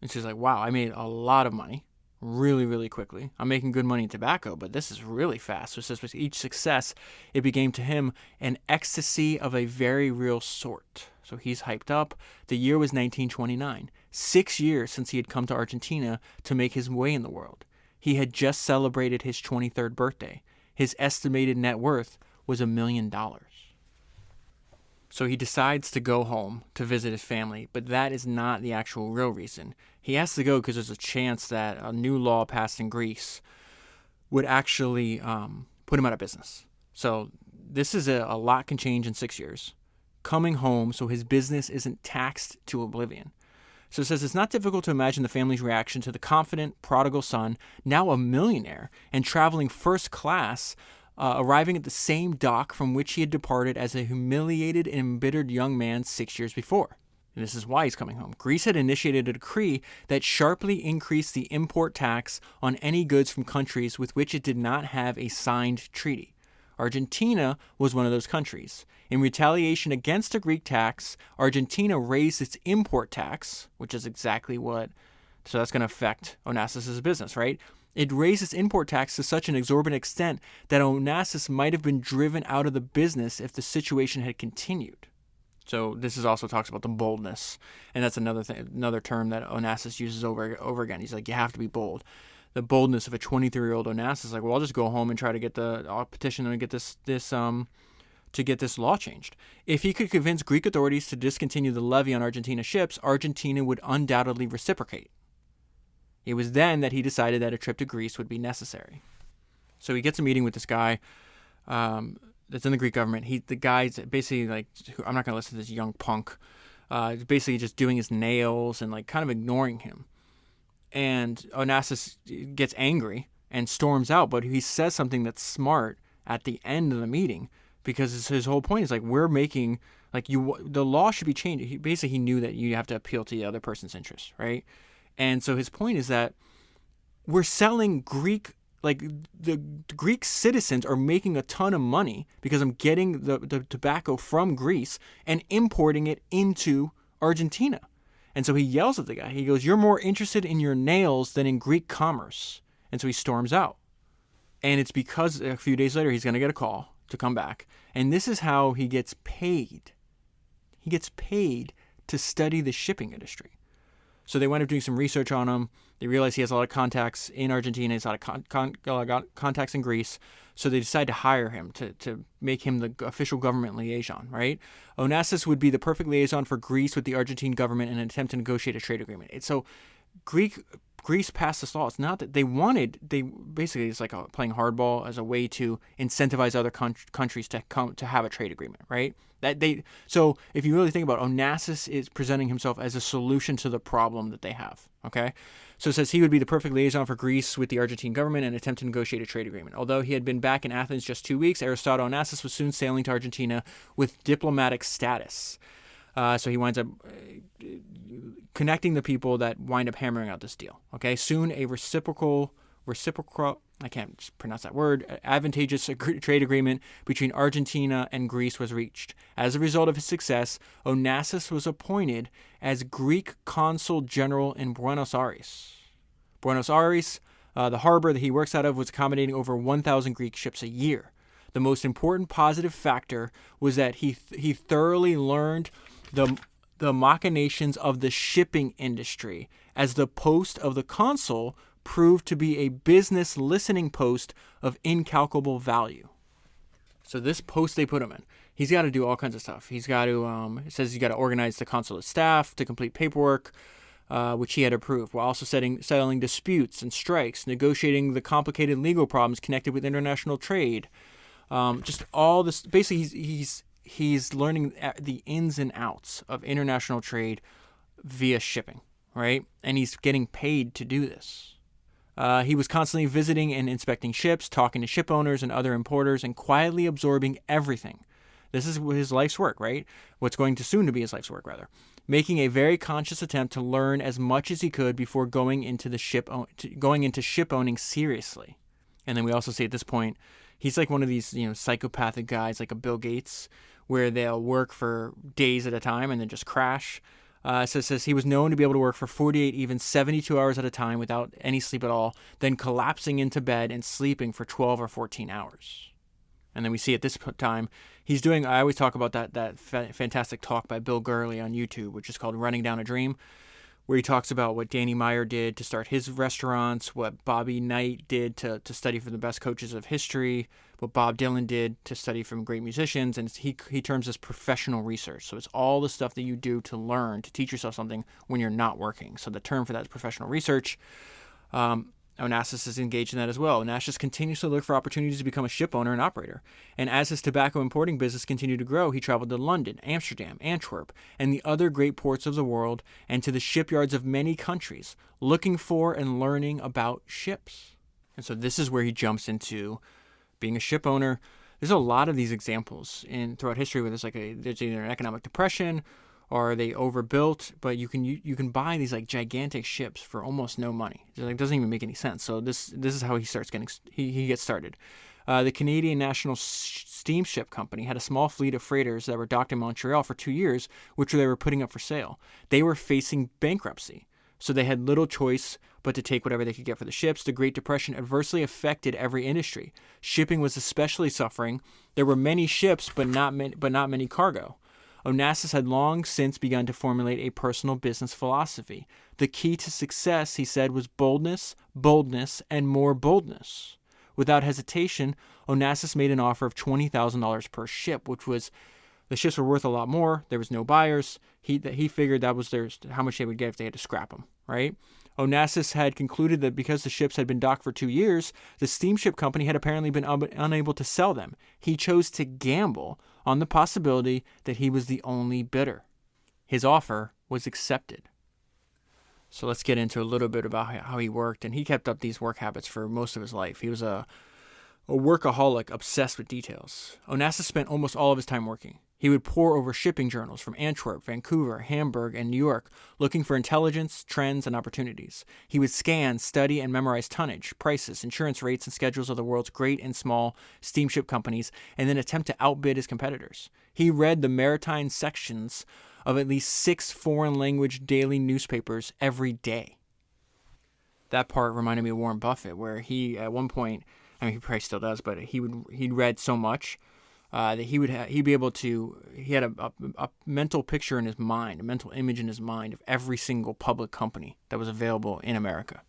And she's like, wow, I made a lot of money really, really quickly. I'm making good money in tobacco, but this is really fast. So it says with each success, it became to him an ecstasy of a very real sort. So he's hyped up. The year was 1929, 6 years since he had come to Argentina to make his way in the world. He had just celebrated his 23rd birthday. His estimated net worth was $1 million. So he decides to go home to visit his family, but that is not the actual real reason. He has to go because there's a chance that a new law passed in Greece would actually put him out of business. So this is a lot can change in 6 years. Coming home so his business isn't taxed to oblivion. So it says it's not difficult to imagine the family's reaction to the confident, prodigal son, now a millionaire, and traveling first class, arriving at the same dock from which he had departed as a humiliated and embittered young man 6 years before. And this is why he's coming home. Greece had initiated a decree that sharply increased the import tax on any goods from countries with which it did not have a signed treaty. Argentina was one of those countries. In retaliation against the Greek tax, Argentina raised its import tax, which is exactly what, so that's going to affect Onassis' business, right? It raised its import tax to such an exorbitant extent that Onassis might have been driven out of the business if the situation had continued. So this is also talks about the boldness, and that's another term that Onassis uses over again. He's like, you have to be bold. The boldness of a 23-year-old Onassis, like, well, I'll just go home and try to get the petition and get this law changed. If he could convince Greek authorities to discontinue the levy on Argentina ships, Argentina would undoubtedly reciprocate. It was then that he decided that a trip to Greece would be necessary. So he gets a meeting with this guy that's in the Greek government. The guy's basically like, I'm not going to listen to this young punk. Basically just doing his nails and like kind of ignoring him. And Onassis gets angry and storms out, but he says something that's smart at the end of the meeting, because his whole point is like, we're making the law should be changed. He knew that you have to appeal to the other person's interests, right? And so his point is that we're selling Greek, like the Greek citizens are making a ton of money because I'm getting the tobacco from Greece and importing it into Argentina. And so he yells at the guy. He goes, "You're more interested in your nails than in Greek commerce." And so he storms out. And it's because a few days later he's going to get a call to come back. And this is how he gets paid. He gets paid to study the shipping industry. So they wind up doing some research on him. They realize he has a lot of contacts in Argentina. He's a lot of contacts in Greece. So they decide to hire him to make him the official government liaison, right? Onassis would be the perfect liaison for Greece with the Argentine government in an attempt to negotiate a trade agreement. So Greece passed this law. It's not that basically it's like playing hardball as a way to incentivize other countries to have a trade agreement, right? So if you really think about it, Onassis is presenting himself as a solution to the problem that they have, okay? So it says he would be the perfect liaison for Greece with the Argentine government and attempt to negotiate a trade agreement. Although he had been back in Athens just 2 weeks, Aristotle Onassis was soon sailing to Argentina with diplomatic status. So he winds up connecting the people that wind up hammering out this deal. Okay, soon a reciprocal, I can't pronounce that word, advantageous trade agreement between Argentina and Greece was reached. As a result of his success, Onassis was appointed as Greek consul general in Buenos Aires. Buenos Aires, the harbor that he works out of, was accommodating over 1,000 Greek ships a year. The most important positive factor was that he thoroughly learned the machinations of the shipping industry, as the post of the consul proved to be a business listening post of incalculable value. So this post they put him in, he's got to do all kinds of stuff. He's got to, it says he's got to organize the consulate staff to complete paperwork, which he had approved, while also settling disputes and strikes, negotiating the complicated legal problems connected with international trade. Just all this. Basically, he's learning the ins and outs of international trade via shipping, right? And he's getting paid to do this. He was constantly visiting and inspecting ships, talking to ship owners and other importers, and quietly absorbing everything. This is his life's work, right? What's going to soon to be his life's work, rather. Making a very conscious attempt to learn as much as he could before going into ship owning seriously. And then we also see at this point, he's like one of these, psychopathic guys, like a Bill Gates, where they'll work for days at a time and then just crash. So it says he was known to be able to work for 48, even 72 hours at a time without any sleep at all, then collapsing into bed and sleeping for 12 or 14 hours. And then we see at this time, he's doing, I always talk about that fantastic talk by Bill Gurley on YouTube, which is called Running Down a Dream, where he talks about what Danny Meyer did to start his restaurants, what Bobby Knight did to study from the best coaches of history, what Bob Dylan did to study from great musicians, and he terms this professional research. So it's all the stuff that you do to learn, to teach yourself something when you're not working. So the term for that is professional research. Onassis is engaged in that as well. Onassis continues to look for opportunities to become a ship owner and operator. And as his tobacco importing business continued to grow, he traveled to London, Amsterdam, Antwerp, and the other great ports of the world, and to the shipyards of many countries, looking for and learning about ships. And so this is where he jumps into being a ship owner. There's a lot of these examples throughout history where there's either an economic depression or they overbuilt, but you can buy these like gigantic ships for almost no money. It doesn't even make any sense. So this is how he gets started. The Canadian National Steamship Company had a small fleet of freighters that were docked in Montreal for 2 years, which they were putting up for sale. They were facing bankruptcy, so they had little choice but to take whatever they could get for the ships. The Great Depression adversely affected every industry. Shipping was especially suffering. There were many ships, but not many cargo. Onassis had long since begun to formulate a personal business philosophy. The key to success, he said, was boldness, and more boldness. Without hesitation, Onassis made an offer of $20,000 per ship, the ships were worth a lot more. There was no buyers. He figured that was how much they would get if they had to scrap them, right? Onassis had concluded that because the ships had been docked for 2 years, the steamship company had apparently been unable to sell them. He chose to gamble on the possibility that he was the only bidder. His offer was accepted. So let's get into a little bit about how he worked. And he kept up these work habits for most of his life. He was a workaholic obsessed with details. Onassis spent almost all of his time working. He would pore over shipping journals from Antwerp, Vancouver, Hamburg, and New York, looking for intelligence, trends, and opportunities. He would scan, study, and memorize tonnage, prices, insurance rates, and schedules of the world's great and small steamship companies, and then attempt to outbid his competitors. He read the maritime sections of at least 6 foreign-language daily newspapers every day. That part reminded me of Warren Buffett, where he, at one point, I mean, he probably still does, but he'd read so much that he'd be able to. He had a mental picture in his mind, a mental image in his mind of every single public company that was available in America.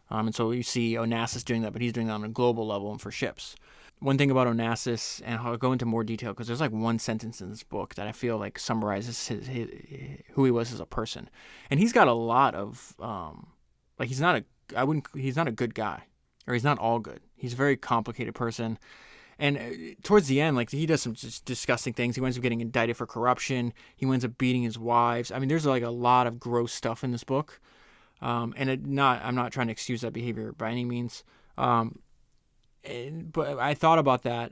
And so you see Onassis doing that, but he's doing that on a global level and for ships. One thing about Onassis, and I'll go into more detail because there's like one sentence in this book that I feel like summarizes who he was as a person, and he's got a lot of he's not a good guy, or he's not all good. He's a very complicated person. And towards the end, like, he does some just disgusting things. He winds up getting indicted for corruption. He winds up beating his wives. I mean, there's like a lot of gross stuff in this book. I'm not trying to excuse that behavior by any means. But I thought about that.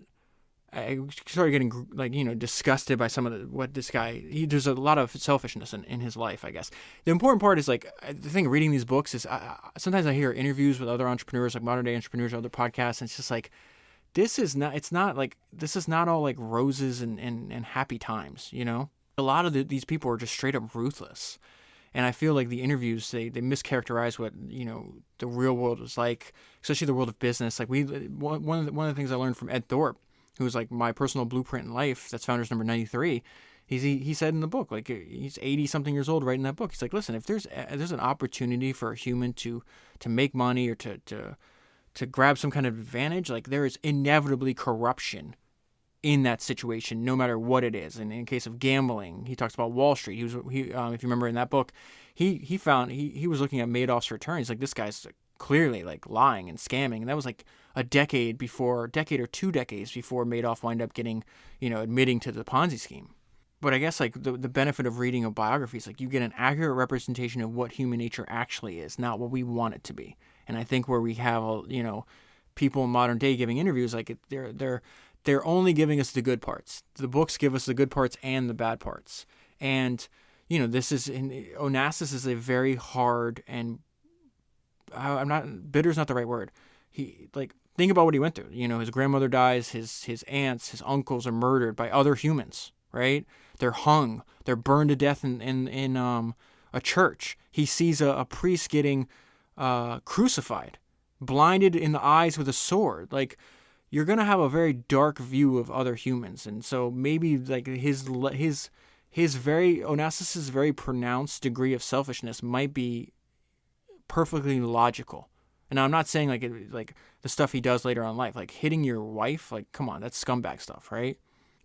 I started getting disgusted by some of what this guy. There's a lot of selfishness in his life, I guess. The important part is, like, the thing of reading these books is sometimes I hear interviews with other entrepreneurs, like modern day entrepreneurs, or other podcasts, and it's just like, this is not all like roses and happy times, you know? A lot of these people are just straight up ruthless. And I feel like the interviews, they mischaracterize what, the real world was like, especially the world of business. Like, one of the things I learned from Ed Thorpe, who was like my personal blueprint in life, that's Founders number 93, he said in the book, like, he's 80 something years old writing that book. He's like, listen, if there's an opportunity for a human to make money or to grab some kind of advantage, like, there is inevitably corruption in that situation, no matter what it is. And in case of gambling, he talks about Wall Street. If you remember in that book, he was looking at Madoff's return. He's like, this guy's clearly like lying and scamming. And that was like a decade or 2 decades before Madoff wound up getting, admitting to the Ponzi scheme. But I guess, like, the benefit of reading a biography is, like, you get an accurate representation of what human nature actually is, not what we want it to be. And I think where we have, people in modern day giving interviews, like, they're only giving us the good parts. The books give us the good parts and the bad parts. And, Onassis is a very hard, and bitter is not the right word. Think about what he went through. His grandmother dies, his aunts, his uncles are murdered by other humans, right? They're hung. They're burned to death in a church. He sees a priest getting crucified, blinded in the eyes with a sword. Like, you're gonna have a very dark view of other humans, and so maybe like Onassis's very pronounced degree of selfishness might be perfectly logical. And I'm not saying like the stuff he does later on in life, like hitting your wife, like, come on, that's scumbag stuff, right?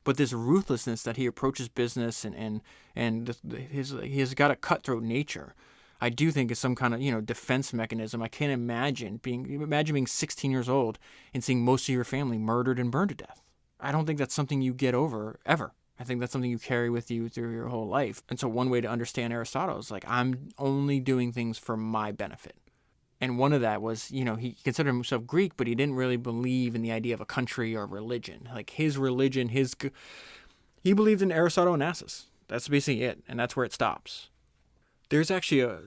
But this ruthlessness that he approaches business and he has got a cutthroat nature, I do think is some kind of, defense mechanism. I can't imagine being 16 years old and seeing most of your family murdered and burned to death. I don't think that's something you get over ever. I think that's something you carry with you through your whole life. And so one way to understand Aristotle is like, I'm only doing things for my benefit. And one of that was, he considered himself Greek, but he didn't really believe in the idea of a country or religion. Like, his religion, he believed in Aristotle Onassis. That's basically it, and that's where it stops. There's actually a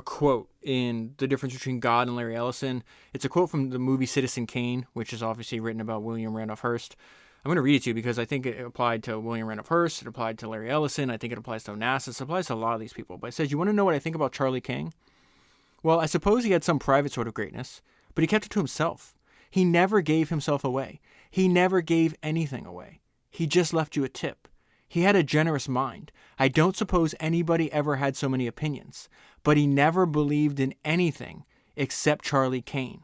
quote in The Difference Between God and Larry Ellison. It's a quote from the movie Citizen Kane, which is obviously written about William Randolph Hearst. I'm going to read it to you because I think it applied to William Randolph Hearst. It applied to Larry Ellison. I think it applies to Onassis. It applies to a lot of these people. But it says, you want to know what I think about Charlie King? Well, I suppose he had some private sort of greatness, but he kept it to himself. He never gave himself away. He never gave anything away. He just left you a tip. He had a generous mind. I don't suppose anybody ever had so many opinions, but he never believed in anything except Charlie Kane.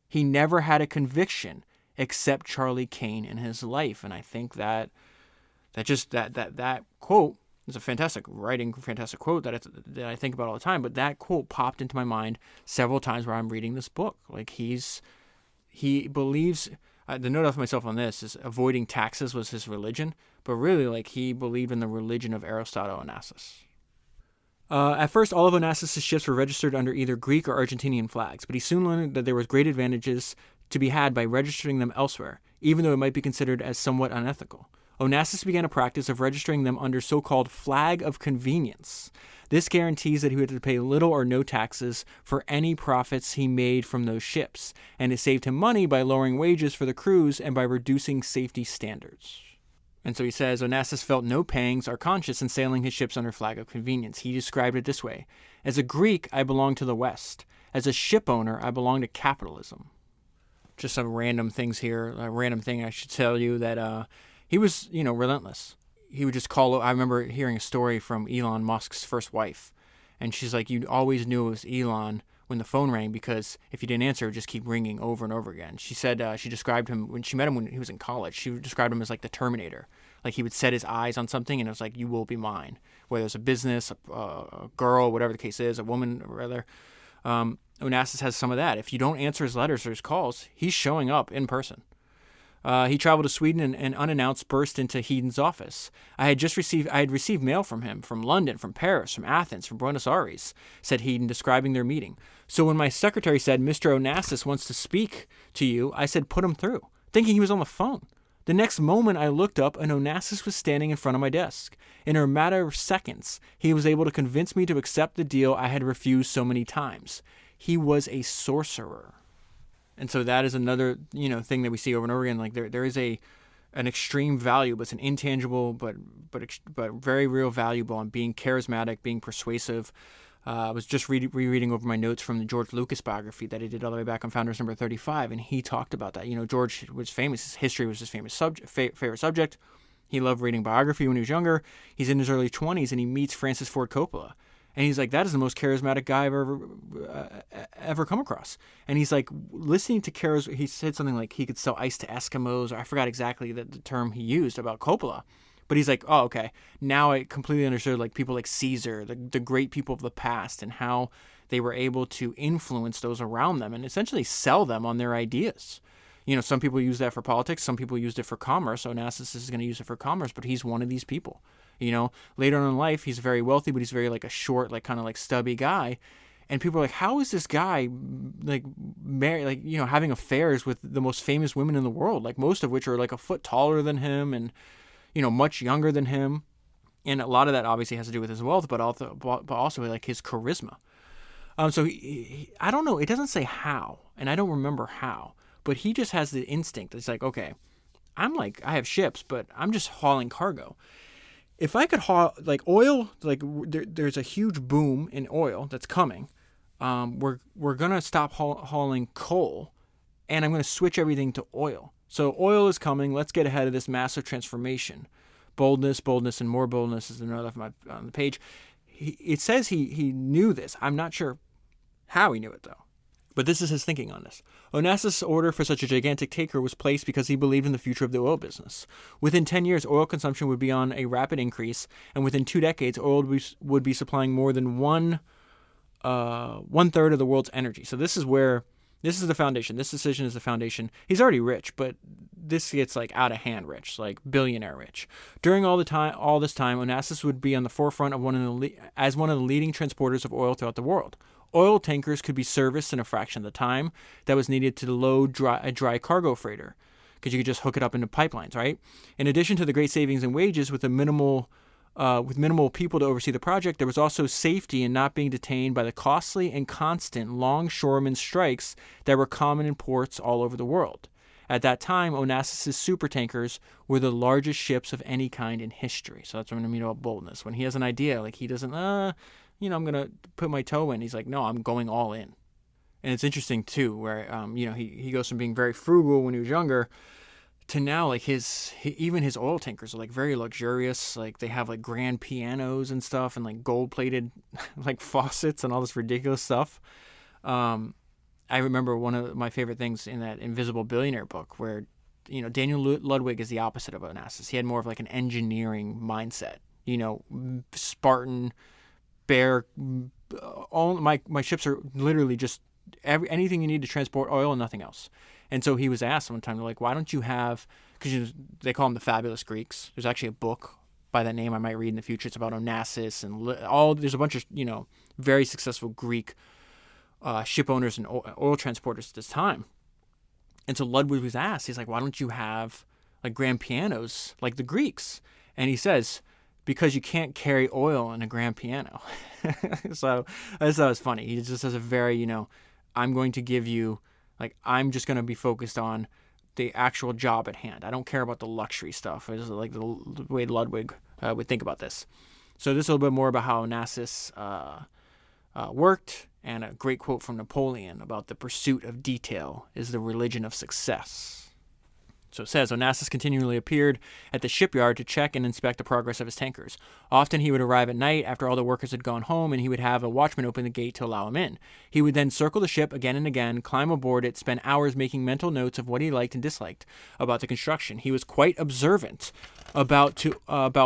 He never had a conviction except Charlie Kane in his life. And I think that quote It's a fantastic writing, fantastic quote that I think about all the time. But that quote popped into my mind several times where I'm reading this book. Like he believes. The note of myself on this is avoiding taxes was his religion, but really, like, he believed in the religion of Aristotle Onassis. At first, all of Onassis' ships were registered under either Greek or Argentinian flags, but he soon learned that there was great advantages to be had by registering them elsewhere, even though it might be considered as somewhat unethical. Onassis began a practice of registering them under so-called flag of convenience. This guarantees that he would have to pay little or no taxes for any profits he made from those ships, and it saved him money by lowering wages for the crews and by reducing safety standards. And so he says, Onassis felt no pangs or conscience in sailing his ships under flag of convenience. He described it this way: as a Greek, I belong to the West. As a ship owner, I belong to capitalism. Just some random things here. A random thing I should tell you that he was, relentless. He would just call. I remember hearing a story from Elon Musk's first wife, and she's like, you always knew it was Elon when the phone rang because if you didn't answer, it would just keep ringing over and over again. She said she described him when she met him when he was in college. She described him as like the Terminator. Like he would set his eyes on something and it was like, you will be mine. Whether it's a business, a girl, whatever the case is, a woman, or rather. Onassis has some of that. If you don't answer his letters or his calls, he's showing up in person. He traveled to Sweden and unannounced burst into Hedon's office. I had received mail from him, from London, from Paris, from Athens, from Buenos Aires, said Hedon, describing their meeting. So when my secretary said, Mr. Onassis wants to speak to you, I said, put him through, thinking he was on the phone. The next moment I looked up and Onassis was standing in front of my desk. In a matter of seconds, he was able to convince me to accept the deal I had refused so many times. He was a sorcerer. And so that is another, thing that we see over and over again. Like there is an extreme value, but it's an intangible, but very real valuable on being charismatic, being persuasive. I was just rereading over my notes from the George Lucas biography that he did all the way back on Founders number 35, and he talked about that. George was famous. His history was his famous favorite subject. He loved reading biography when he was younger. He's in his early 20s, and he meets Francis Ford Coppola. And he's like, that is the most charismatic guy I've ever come across. And he's like, listening to he said something like he could sell ice to Eskimos, or I forgot exactly the term he used about Coppola. But he's like, oh, okay. Now I completely understood like people like Caesar, the great people of the past, and how they were able to influence those around them and essentially sell them on their ideas. Some people use that for politics. Some people used it for commerce. Onassis is going to use it for commerce, but he's one of these people. Later on in life, he's very wealthy, but he's very like a short, like kind of like stubby guy. And people are like, how is this guy like married, like, having affairs with the most famous women in the world, like most of which are like a foot taller than him and, much younger than him. And a lot of that obviously has to do with his wealth, but also like his charisma. So I don't know. It doesn't say how, and I don't remember how, but he just has the instinct. It's like, okay, I have ships, but I'm just hauling cargo. If I could haul like oil, like there's a huge boom in oil that's coming. We're gonna stop hauling coal, and I'm gonna switch everything to oil. So oil is coming. Let's get ahead of this massive transformation. Boldness, and more boldness is the note on the page. It says he knew this. I'm not sure how he knew it though. But this is his thinking on this. Onassis' order for such a gigantic taker was placed because he believed in the future of the oil business. Within 10 years, oil consumption would be on a rapid increase, and within 2 decades, oil would be supplying more than one third of the world's energy. So this is the foundation. This decision is the foundation. He's already rich, but this gets like out of hand rich, like billionaire rich. During all this time, Onassis would be on the forefront of one of the leading transporters of oil throughout the world. Oil tankers could be serviced in a fraction of the time that was needed to load a dry cargo freighter, because you could just hook it up into pipelines, right? In addition to the great savings in wages with minimal people to oversee the project, there was also safety in not being detained by the costly and constant longshoremen strikes that were common in ports all over the world. At that time, Onassis' supertankers were the largest ships of any kind in history. So that's what I mean about boldness. When he has an idea, like he doesn't, I'm going to put my toe in. He's like, no, I'm going all in. And it's interesting, too, where, he goes from being very frugal when he was younger to now, like, even his oil tankers are, like, very luxurious. Like, they have, like, grand pianos and stuff and, like, gold-plated, like, faucets and all this ridiculous stuff. I remember one of my favorite things in that Invisible Billionaire book where, Daniel Ludwig is the opposite of Onassis. He had more of, like, an engineering mindset. Spartan, bear. All my ships are literally just anything you need to transport oil and nothing else. And so he was asked one time, they're like, why don't you have, because they call them the fabulous Greeks. There's actually a book by that name I might read in the future. It's about Onassis and there's a bunch of, very successful Greek ship owners and oil transporters at this time. And so Ludwig was asked, he's like, why don't you have like grand pianos like the Greeks? And he says, because you can't carry oil in a grand piano. So I thought it was funny. He just has a very, I'm going to give you, like, I'm just going to be focused on the actual job at hand. I don't care about the luxury stuff. It's like the way Ludwig would think about this. So this is a little bit more about how Onassis worked, and a great quote from Napoleon about the pursuit of detail is the religion of success. So it says, Onassis continually appeared at the shipyard to check and inspect the progress of his tankers. Often he would arrive at night after all the workers had gone home, and he would have a watchman open the gate to allow him in. He would then circle the ship again and again, climb aboard it, spend hours making mental notes of what he liked and disliked about the construction. He was quite observant about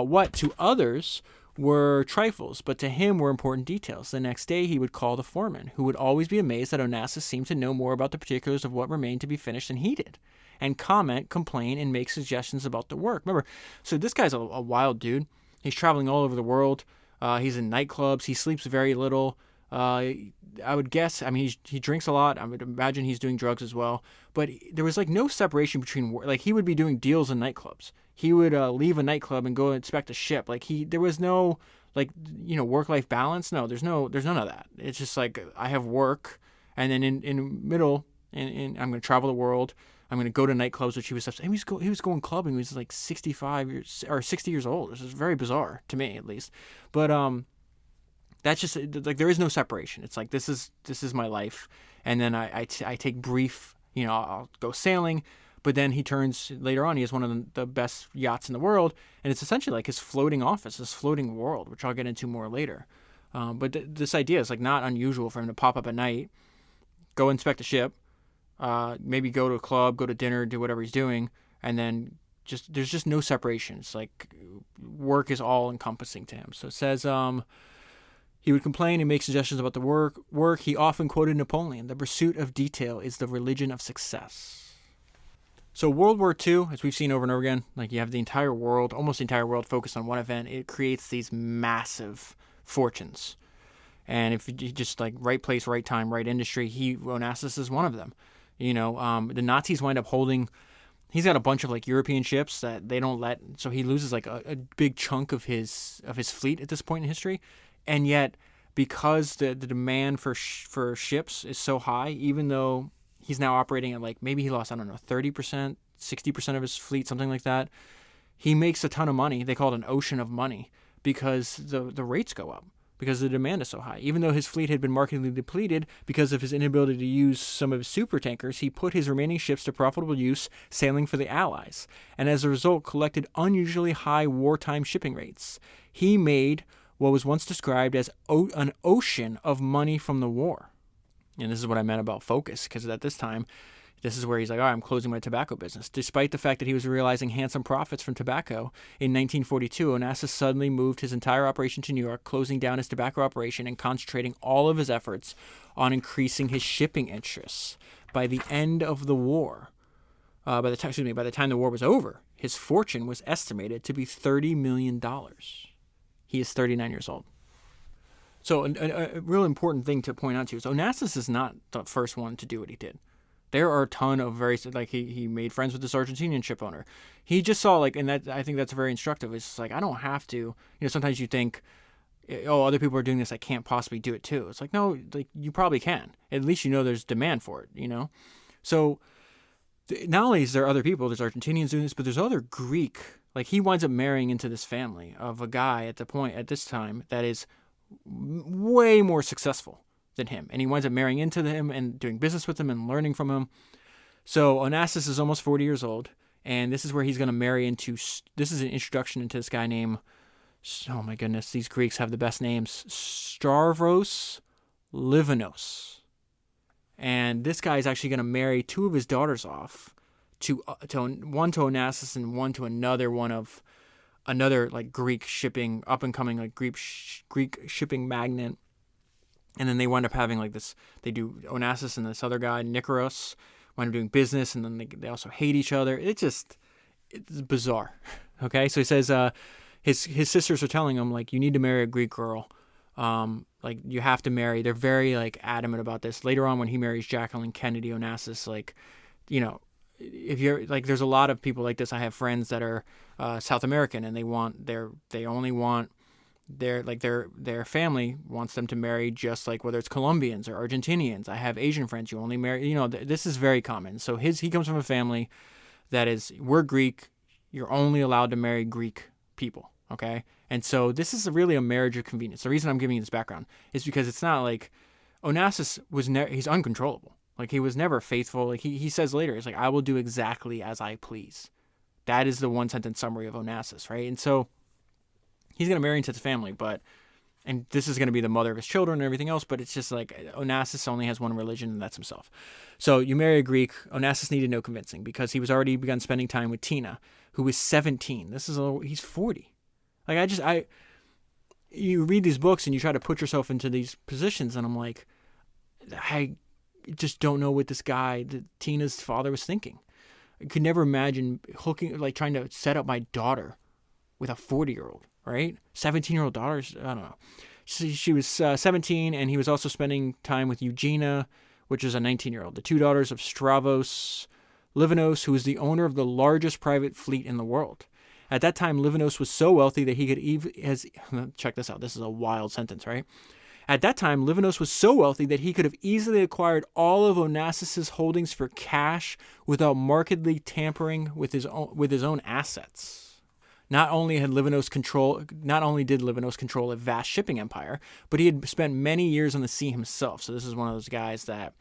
what to others were trifles, but to him were important details. The next day he would call the foreman, who would always be amazed that Onassis seemed to know more about the particulars of what remained to be finished than he did, and comment, complain, and make suggestions about the work. Remember, so this guy's a wild dude. He's traveling all over the world. He's in nightclubs. He sleeps very little. I would guess, he drinks a lot. I would imagine he's doing drugs as well. But there was like no separation between work. Like, he would be doing deals in nightclubs. He would leave a nightclub and go inspect a ship. Like, there was no, work-life balance. No, there's none of that. It's just like, I have work, and then in middle, and I'm going to travel the world. I'm going to go to nightclubs, which he was. He was going clubbing. He was like 65 years or 60 years old. This is very bizarre to me, at least. But that's just like, there is no separation. It's like, this is my life, and then I take brief. I'll go sailing, but then he turns later on. He has one of the best yachts in the world, and it's essentially like his floating office, his floating world, which I'll get into more later. But this idea is like not unusual for him to pop up at night, go inspect a ship. Maybe go to a club, go to dinner, do whatever he's doing, and then there's just no separation. It's like work is all encompassing to him. So it says he would complain and make suggestions about the work. He often quoted Napoleon, the pursuit of detail is the religion of success. So World War II, as we've seen over and over again, like, you have the entire world, almost the entire world, focused on one event. It creates these massive fortunes. And if you just like right place, right time, right industry, Onassis is one of them. The Nazis wind up holding. He's got a bunch of like European ships that they don't let. So he loses like a big chunk of his fleet at this point in history, and yet because the demand for ships is so high, even though he's now operating at like, maybe he lost 30%, 60% of his fleet, something like that. He makes a ton of money. They call it an ocean of money because the rates go up, because the demand is so high. Even though his fleet had been markedly depleted because of his inability to use some of his super tankers, he put his remaining ships to profitable use, sailing for the Allies, and as a result collected unusually high wartime shipping rates. He made what was once described as an ocean of money from the war. And this is what I meant about focus, because at this time, this is where he's like, all right, I'm closing my tobacco business. Despite the fact that he was realizing handsome profits from tobacco, in 1942, Onassis suddenly moved his entire operation to New York, closing down his tobacco operation and concentrating all of his efforts on increasing his shipping interests. By the end of the war, by the time the war was over, his fortune was estimated to be $30 million. He is 39 years old. So a real important thing to point out to you is Onassis is not the first one to do what he did. There are a ton of he made friends with this Argentinian ship owner. He just saw and that, I think that's very instructive. It's like, I don't have to, sometimes you think, oh, other people are doing this, I can't possibly do it too. It's like, no, you probably can. At least there's demand for it, So not only is there other people, there's Argentinians doing this, but there's other Greek, he winds up marrying into this family of a guy at this time that is way more successful than him, and he winds up marrying into him and doing business with him and learning from him. So Onassis is almost 40 years old, and this is where he's going to marry into. This is an introduction into this guy named. Oh my goodness, these Greeks have the best names. Stavros Livanos, and this guy is actually going to marry two of his daughters off to one to Onassis and one to another one of another like Greek shipping, up and coming like Greek shipping magnate. And then they wind up having like this, they do Onassis and this other guy, Nicaros, wind up doing business, and then they also hate each other. It's bizarre. Okay, so he says his sisters are telling him, like, you need to marry a Greek girl. Like, you have to marry. They're very like adamant about this. Later on, when he marries Jacqueline Kennedy Onassis, like, you know, if you're like, there's a lot of people like this. I have friends that are South American, and they only want their family wants them to marry just like whether it's Colombians or Argentinians. I have Asian friends, you only marry, you know, this is very common. So he comes from a family that is, we're Greek, you're only allowed to marry Greek people, okay? And so this is really a marriage of convenience. The reason I'm giving you this background is because it's not like Onassis he's uncontrollable. Like, he was never faithful. Like, he says later, he's like, I will do exactly as I please. That is the one sentence summary of Onassis, right? And so he's going to marry into the family, and this is going to be the mother of his children and everything else, but it's just like Onassis only has one religion, and that's himself. So you marry a Greek. Onassis needed no convincing because he was already begun spending time with Tina, who was 17. He's 40. Like, you read these books and you try to put yourself into these positions, and I'm like, I just don't know what this guy, Tina's father, was thinking. I could never imagine trying to set up my daughter with a 40-year-old. Right? 17-year-old daughters, I don't know. She was 17, and he was also spending time with Eugenia, which is a 19-year-old. The two daughters of Stavros Livanos, who was the owner of the largest private fleet in the world. At that time, Livanos was so wealthy that he could check this out. This is a wild sentence, right? At that time, Livanos was so wealthy that he could have easily acquired all of Onassis' holdings for cash without markedly tampering with his own assets. Not only did Livanos control a vast shipping empire, but he had spent many years on the sea himself. So this is one of those guys that,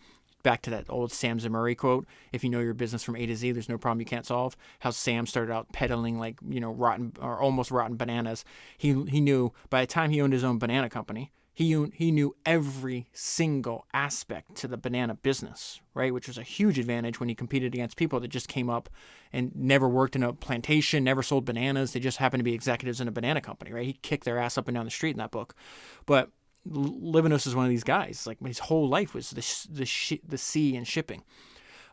back to that old Sam Zimuri quote, if you know your business from A to Z, there's no problem you can't solve. How Sam started out peddling like, you know, rotten or almost rotten bananas. He knew by the time he owned his own banana company, he knew every single aspect to the banana business, right? Which was a huge advantage when he competed against people that just came up and never worked in a plantation, never sold bananas. They just happened to be executives in a banana company, right? He kicked their ass up and down the street in that book. But Livanos is one of these guys. Like, his whole life was the sea and shipping.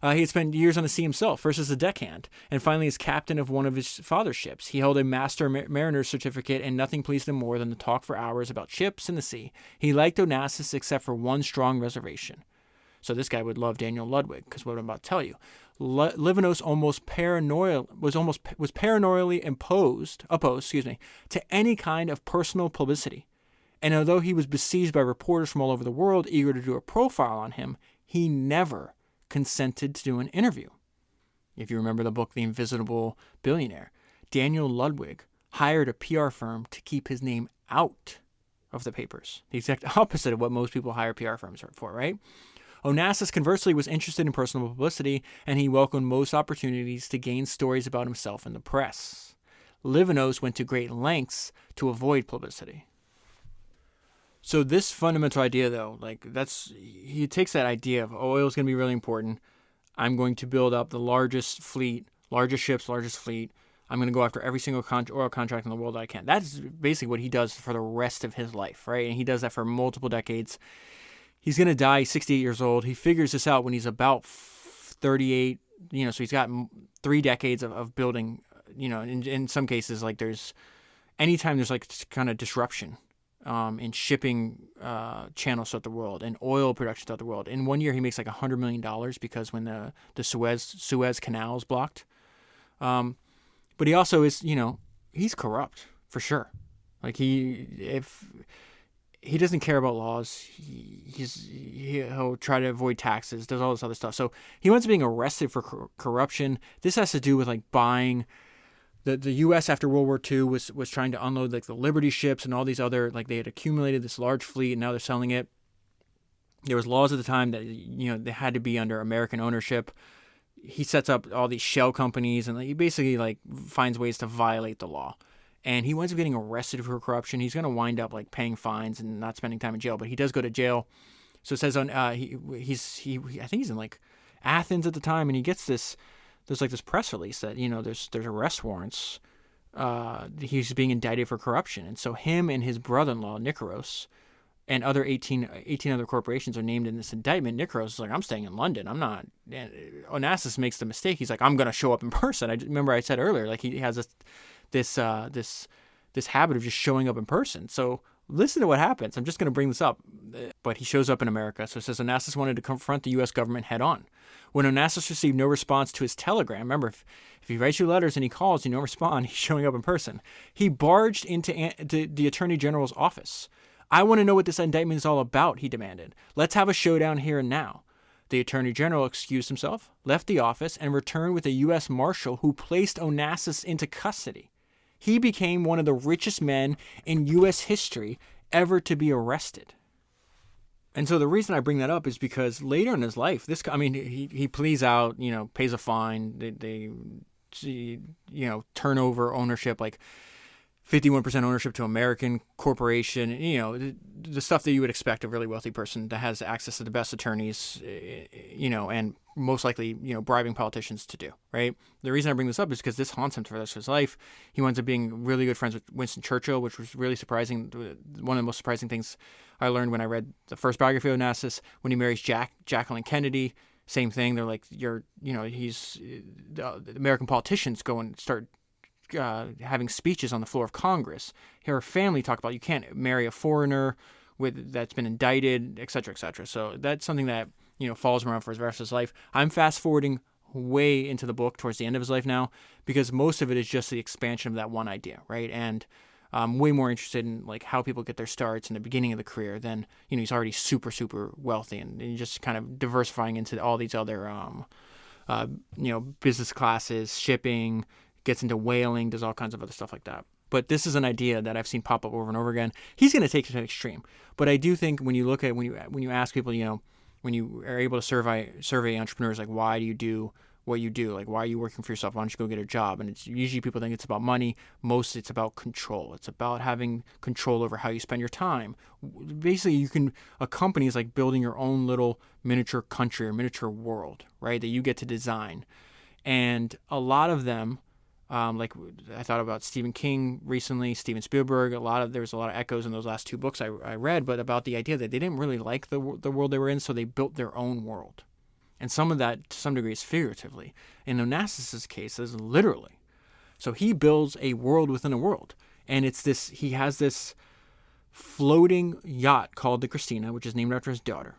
He had spent years on the sea himself, first as a deckhand, and finally as captain of one of his father's ships. He held a master mariner's certificate, and nothing pleased him more than to talk for hours about ships and the sea. He liked Onassis except for one strong reservation. So this guy would love Daniel Ludwig, because what I'm about to tell you. Livanos was paranoially opposed to any kind of personal publicity. And although he was besieged by reporters from all over the world eager to do a profile on him, he never consented to do an interview. If you remember the book The Invisible Billionaire, Daniel Ludwig hired a PR firm to keep his name out of the papers. The exact opposite of what most people hire PR firms for, right? Onassis, conversely, was interested in personal publicity, and he welcomed most opportunities to gain stories about himself in the press. Livanos went to great lengths to avoid publicity. So this fundamental idea, though, he takes that idea of oil is going to be really important. I'm going to build up the largest fleet, largest ships, largest fleet. I'm going to go after every single oil contract in the world that I can. That's basically what he does for the rest of his life, right? And he does that for multiple decades. He's going to die 68 years old. He figures this out when he's about 38, so he's got 3 decades of building, in some cases, like anytime there's like kind of disruption in shipping channels throughout the world and oil production throughout the world. In 1 year, he makes like $100 million because when the Suez Canal is blocked. But he also is, he's corrupt for sure. Like if he doesn't care about laws, he'll try to avoid taxes, does all this other stuff. So he winds up being arrested for corruption. This has to do with like buying. The U.S. after World War II was trying to unload like the Liberty ships and all these other, like they had accumulated this large fleet and now they're selling it. There was laws at the time that, they had to be under American ownership. He sets up all these shell companies and he basically like finds ways to violate the law. And he winds up getting arrested for corruption. He's going to wind up like paying fines and not spending time in jail, but he does go to jail. So it says on I think he's in like Athens at the time, and he gets this. There's like this press release that there's arrest warrants he's being indicted for corruption. And so him and his brother-in-law, Nicaros, and other 18 other corporations are named in this indictment. Nicaros is like, I'm staying in London. I'm not. And Onassis makes the mistake. He's like, I'm going to show up in person. Remember I said earlier, like he has this habit of just showing up in person. So listen to what happens. I'm just going to bring this up. But he shows up in America. So it says Onassis wanted to confront the U.S. government head on. When Onassis received no response to his telegram, remember, if he writes you letters and he calls, you don't respond, he's showing up in person. He barged into the Attorney General's office. I want to know what this indictment is all about, he demanded. Let's have a showdown here and now. The Attorney General excused himself, left the office, and returned with a U.S. Marshal who placed Onassis into custody. He became one of the richest men in U.S. history ever to be arrested. And so the reason I bring that up is because later in his life, he pleads out, pays a fine, they turn over ownership, like 51% ownership to American corporation, the stuff that you would expect a really wealthy person that has access to the best attorneys, and most likely, bribing politicians to do, right? The reason I bring this up is because this haunts him for the rest of his life. He winds up being really good friends with Winston Churchill, which was really surprising. One of the most surprising things I learned when I read the first biography of Onassis, when he marries Jacqueline Kennedy, same thing. They're like, the American politicians go and start having speeches on the floor of Congress. Her family talk about you can't marry a foreigner that's been indicted, et cetera, et cetera. So that's something that follows him around for the rest of his life. I'm fast forwarding way into the book towards the end of his life now because most of it is just the expansion of that one idea, right? And I'm way more interested in like how people get their starts in the beginning of the career than he's already super super wealthy and just kind of diversifying into all these other business classes, shipping. Gets into whaling, does all kinds of other stuff like that. But this is an idea that I've seen pop up over and over again. He's going to take it to an extreme. But I do think when you ask people, when you are able to survey entrepreneurs, like why do you do what you do? Like why are you working for yourself? Why don't you go get a job? And it's usually people think it's about money. Mostly it's about control. It's about having control over how you spend your time. Basically, a company is like building your own little miniature country or miniature world, right? That you get to design. And a lot of them, like I thought about Stephen King recently, Steven Spielberg. There was a lot of echoes in those last two books I read, but about the idea that they didn't really like the world they were in, so they built their own world. And some of that, to some degree, is figuratively. In Onassis' case, is literally. So he builds a world within a world, and he has this floating yacht called the Christina, which is named after his daughter.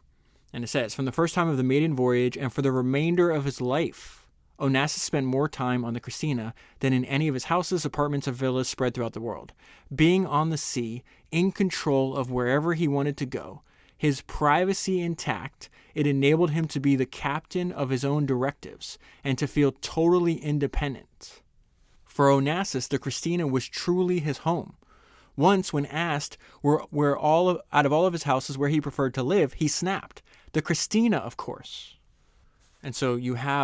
And it says, from the first time of the maiden voyage and for the remainder of his life, Onassis spent more time on the Christina than in any of his houses, apartments, or villas spread throughout the world. Being on the sea, in control of wherever he wanted to go, his privacy intact, it enabled him to be the captain of his own directives and to feel totally independent. For Onassis, the Christina was truly his home. Once, when asked out of all of his houses where he preferred to live, he snapped, "The Christina, of course." And so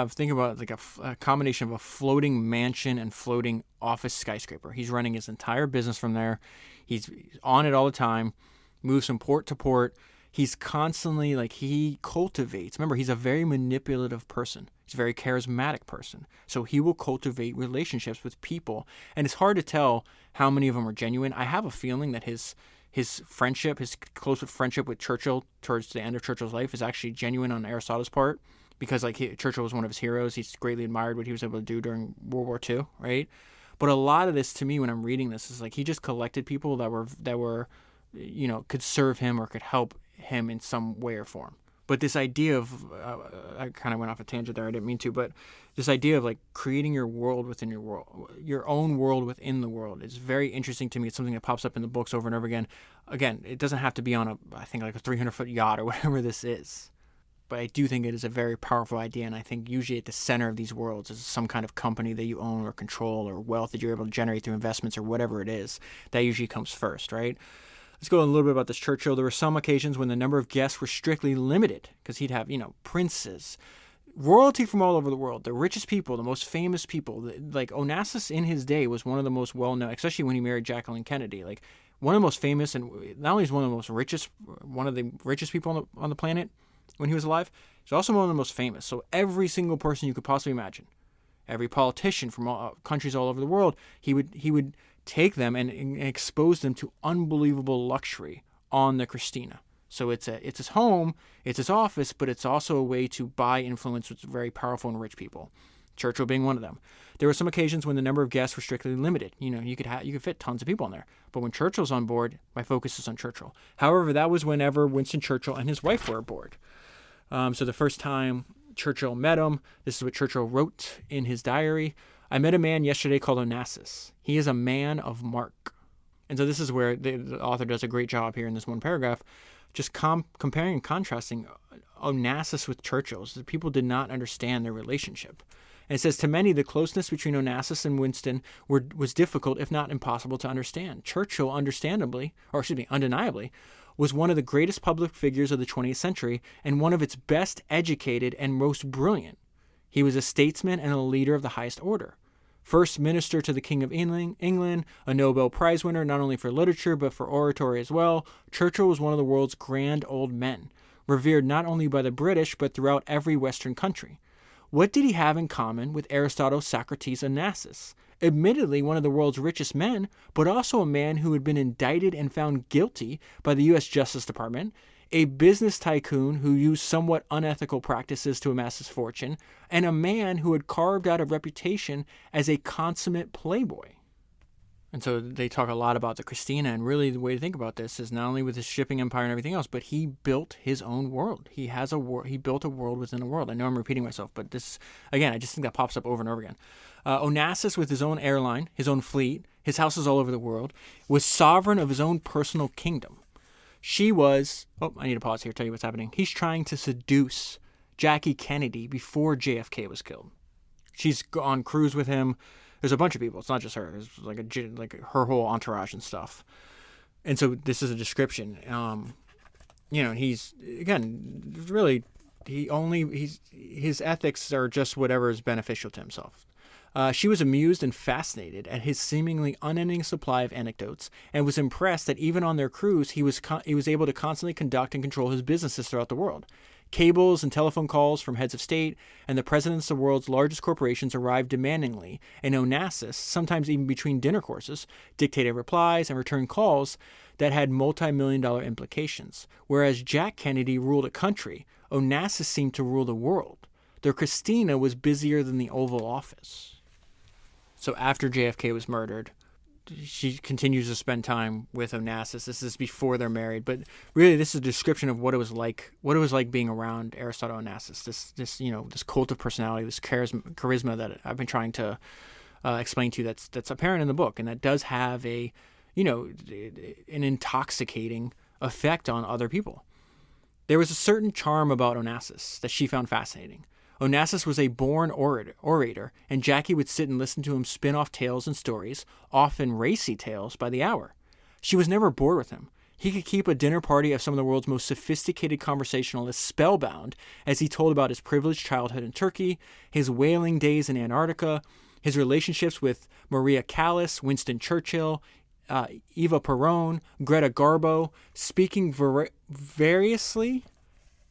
think about like a combination of a floating mansion and floating office skyscraper. He's running his entire business from there. He's on it all the time, moves from port to port. He's constantly he cultivates. Remember, he's a very manipulative person. He's a very charismatic person. So he will cultivate relationships with people. And it's hard to tell how many of them are genuine. I have a feeling that his friendship, his close friendship with Churchill towards the end of Churchill's life is actually genuine on Aristotle's part. Because Churchill was one of his heroes. He's greatly admired what he was able to do during World War II, right? But a lot of this, to me, when I'm reading this, is like he just collected people that were could serve him or could help him in some way or form. But this idea of, I kind of went off a tangent there, I didn't mean to, but this idea of like creating your world within your world, your own world within the world is very interesting to me. It's something that pops up in the books over and over again. Again, it doesn't have to be on a 300-foot yacht or whatever this is. But I do think it is a very powerful idea, and I think usually at the center of these worlds is some kind of company that you own or control or wealth that you're able to generate through investments or whatever it is. That usually comes first, right? Let's go a little bit about this Churchill. There were some occasions when the number of guests were strictly limited because he'd have, princes, royalty from all over the world, the richest people, the most famous people. Like Onassis in his day was one of the most well-known, especially when he married Jacqueline Kennedy. Like one of the most famous, and not only is one of the richest people on the planet, when he was alive, he's also one of the most famous. So every single person you could possibly imagine every politician from countries all over the world. He would take them and expose them to unbelievable luxury on the Christina. So it's his home, it's his office, but it's also a way to buy influence with very powerful and rich people. Churchill being one of them. There were some occasions when the number of guests were strictly limited. You could fit tons of people in there. But when Churchill's on board, my focus is on Churchill. However, that was whenever Winston Churchill and his wife were aboard. So the first time Churchill met him, this is what Churchill wrote in his diary. I met a man yesterday called Onassis. He is a man of mark. And so this is where the author does a great job here in this one paragraph, just comparing and contrasting Onassis with Churchill. So people did not understand their relationship. And it says, to many, the closeness between Onassis and Winston was difficult, if not impossible, to understand. Churchill, undeniably, was one of the greatest public figures of the 20th century and one of its best educated and most brilliant. He was a statesman and a leader of the highest order. First minister to the King of England, a Nobel Prize winner not only for literature but for oratory as well, Churchill was one of the world's grand old men, revered not only by the British but throughout every Western country. What did he have in common with Aristotle's Socrates Onassis? Admittedly one of the world's richest men, but also a man who had been indicted and found guilty by the U.S. Justice Department, a business tycoon who used somewhat unethical practices to amass his fortune, and a man who had carved out a reputation as a consummate playboy. And so they talk a lot about the Christina, and really the way to think about this is not only with his shipping empire and everything else, but he built his own world. He built a world within a world. I know I'm repeating myself, but this, again, I just think that pops up over and over again. Onassis, with his own airline, his own fleet, his houses all over the world, was sovereign of his own personal kingdom. She was, I need to pause here, tell you what's happening. He's trying to seduce Jackie Kennedy before JFK was killed. She's on cruise with him. There's a bunch of people. It's not just her. It's like her whole entourage and stuff. And so this is a description. He's, again, really, his ethics are just whatever is beneficial to himself. She was amused and fascinated at his seemingly unending supply of anecdotes, and was impressed that even on their cruise, he was able to constantly conduct and control his businesses throughout the world. Cables and telephone calls from heads of state and the presidents of the world's largest corporations arrived demandingly, and Onassis, sometimes even between dinner courses, dictated replies and returned calls that had multi-million-dollar implications. Whereas Jack Kennedy ruled a country, Onassis seemed to rule the world. Their Christina was busier than the Oval Office. So after JFK was murdered, she continues to spend time with Onassis. This is before they're married, but really this is a description of what it was like being around Aristotle Onassis. This cult of personality, this charisma that I've been trying to explain to you. That's apparent in the book, and that does have an intoxicating effect on other people. There was a certain charm about Onassis that she found fascinating. Onassis was a born orator, and Jackie would sit and listen to him spin off tales and stories, often racy tales, by the hour. She was never bored with him. He could keep a dinner party of some of the world's most sophisticated conversationalists spellbound as he told about his privileged childhood in Turkey, his whaling days in Antarctica, his relationships with Maria Callas, Winston Churchill, Eva Peron, Greta Garbo, speaking variously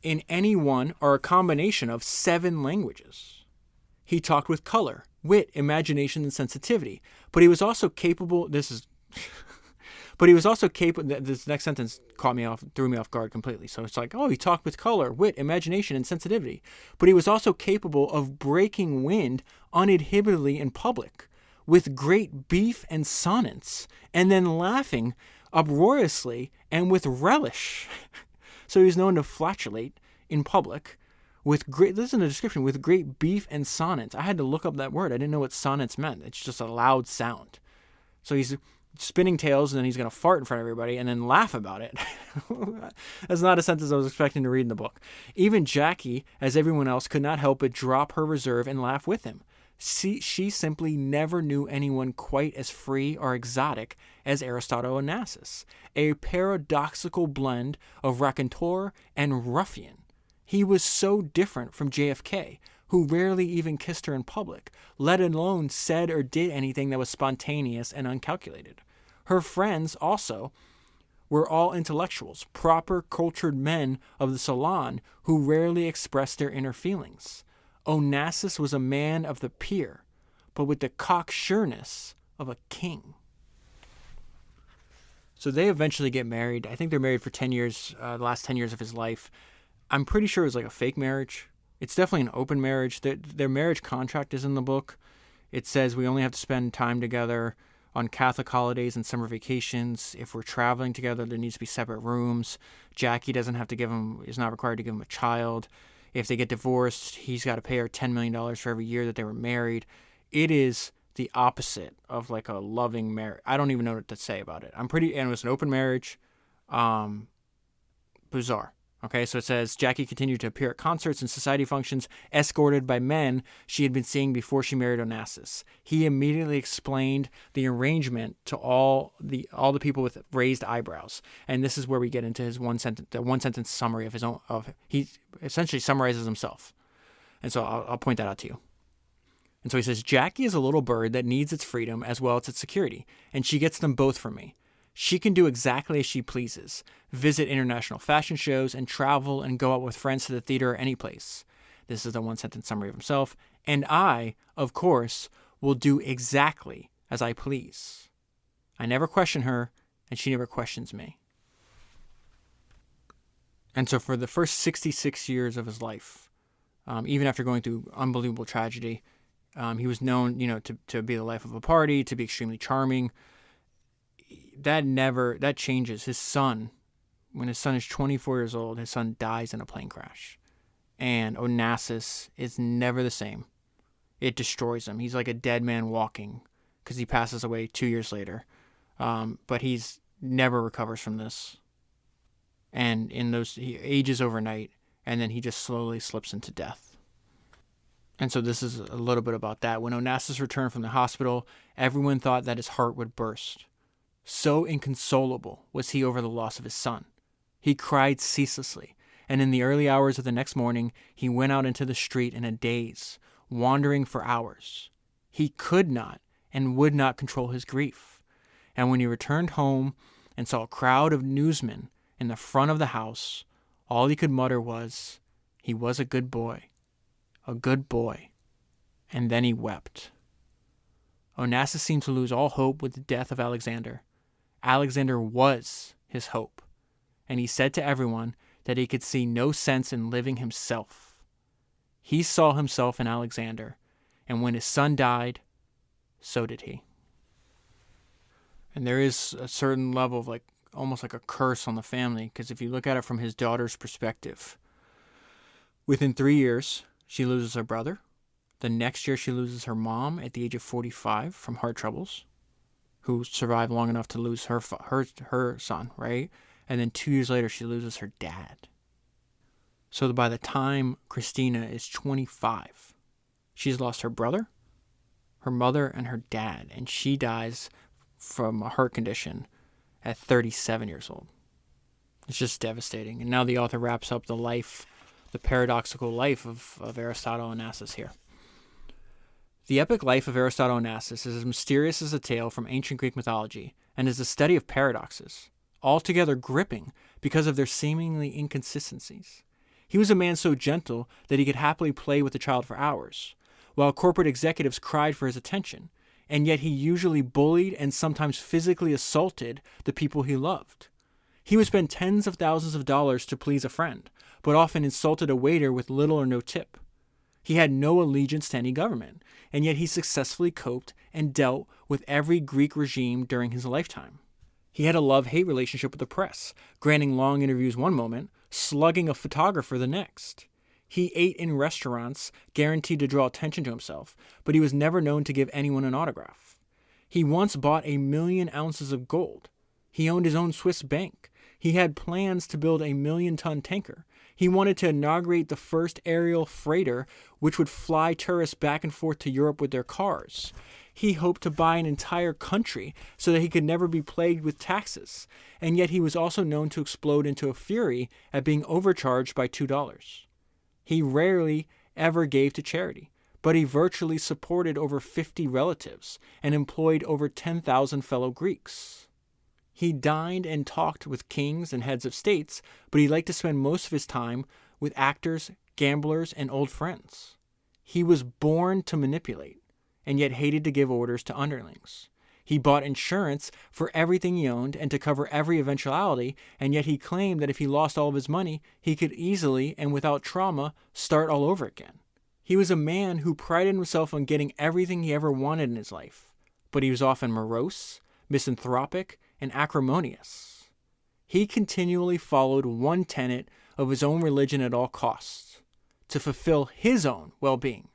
in any one or a combination of 7 languages. He talked with color, wit, imagination, and sensitivity, but he was also capable, this next sentence threw me off guard completely. So it's like, he talked with color, wit, imagination, and sensitivity, but he was also capable of breaking wind uninhibitedly in public, with great beef and sonnets, and then laughing uproariously and with relish. So he's known to flatulate in public with great, listen to the description, with great beef and sonnets. I had to look up that word. I didn't know what sonnets meant. It's just a loud sound. So he's spinning tales, and then he's going to fart in front of everybody and then laugh about it. That's not a sentence I was expecting to read in the book. Even Jackie, as everyone else, could not help but drop her reserve and laugh with him. She simply never knew anyone quite as free or exotic as Aristotle Onassis, a paradoxical blend of raconteur and ruffian. He was so different from JFK, who rarely even kissed her in public, let alone said or did anything that was spontaneous and uncalculated. Her friends also were all intellectuals, proper cultured men of the salon who rarely expressed their inner feelings. Onassis was a man of the pier, but with the cocksureness of a king. So they eventually get married. I think they're married for 10 years, the last 10 years of his life. I'm pretty sure it was like a fake marriage. It's definitely an open marriage. Their marriage contract is in the book. It says we only have to spend time together on Catholic holidays and summer vacations. If we're traveling together, there needs to be separate rooms. Jackie is not required to give him a child. If they get divorced, he's got to pay her $10 million for every year that they were married. It is the opposite of like a loving marriage. I don't even know what to say about it. And it was an open marriage. Bizarre. Okay, so it says Jackie continued to appear at concerts and society functions, escorted by men she had been seeing before she married Onassis. He immediately explained the arrangement to all the people with raised eyebrows, and this is where we get into his one sentence summary of his own. He essentially summarizes himself, and so I'll point that out to you. And so he says, Jackie is a little bird that needs its freedom as well as its security, and she gets them both from me. She can do exactly as she pleases, visit international fashion shows, and travel and go out with friends to the theater or any place. This is the one-sentence summary of himself. And I, of course, will do exactly as I please. I never question her, and she never questions me. And so for the first 66 years of his life, even after going through unbelievable tragedy, he was known, to be the life of a party, to be extremely charming. That changes. His son, when his son is 24 years old, his son dies in a plane crash. And Onassis is never the same. It destroys him. He's like a dead man walking because he passes away 2 years later. But he's never recovers from this. And he ages overnight, and then he just slowly slips into death. And so this is a little bit about that. When Onassis returned from the hospital, everyone thought that his heart would burst. So inconsolable was he over the loss of his son. He cried ceaselessly, and in the early hours of the next morning, he went out into the street in a daze, wandering for hours. He could not and would not control his grief. And when he returned home and saw a crowd of newsmen in the front of the house, all he could mutter was, "He was a good boy. A good boy." And then he wept. Onassis seemed to lose all hope with the death of Alexander. Alexander was his hope, and he said to everyone that he could see no sense in living himself. He saw himself in Alexander, and when his son died, so did he. And there is a certain level of almost like a curse on the family, because if you look at it from his daughter's perspective, within 3 years, she loses her brother. The next year, she loses her mom at the age of 45 from heart troubles, who survived long enough to lose her son, right? And then 2 years later, she loses her dad. So by the time Christina is 25, she's lost her brother, her mother, and her dad, and she dies from a heart condition at 37 years old. It's just devastating. And now the author wraps up the paradoxical life of Aristotle Onassis here. The epic life of Aristotle Onassis is as mysterious as a tale from ancient Greek mythology and is a study of paradoxes, altogether gripping because of their seemingly inconsistencies. He was a man so gentle that he could happily play with a child for hours, while corporate executives cried for his attention, and yet he usually bullied and sometimes physically assaulted the people he loved. He would spend tens of thousands of dollars to please a friend, but often insulted a waiter with little or no tip. He had no allegiance to any government, and yet he successfully coped and dealt with every Greek regime during his lifetime. He had a love-hate relationship with the press, granting long interviews one moment, slugging a photographer the next. He ate in restaurants, guaranteed to draw attention to himself, but he was never known to give anyone an autograph. He once bought 1,000,000 ounces of gold. He owned his own Swiss bank. He had plans to build a 1,000,000-ton tanker. He wanted to inaugurate the first aerial freighter, which would fly tourists back and forth to Europe with their cars. He hoped to buy an entire country so that he could never be plagued with taxes, and yet he was also known to explode into a fury at being overcharged by $2. He rarely ever gave to charity, but he virtually supported over 50 relatives and employed over 10,000 fellow Greeks. He dined and talked with kings and heads of states, but he liked to spend most of his time with actors, gamblers, and old friends. He was born to manipulate, and yet hated to give orders to underlings. He bought insurance for everything he owned and to cover every eventuality, and yet he claimed that if he lost all of his money, he could easily and without trauma start all over again. He was a man who prided himself on getting everything he ever wanted in his life, but he was often morose, misanthropic, and acrimonious. He continually followed one tenet of his own religion at all costs, to fulfill his own well-being,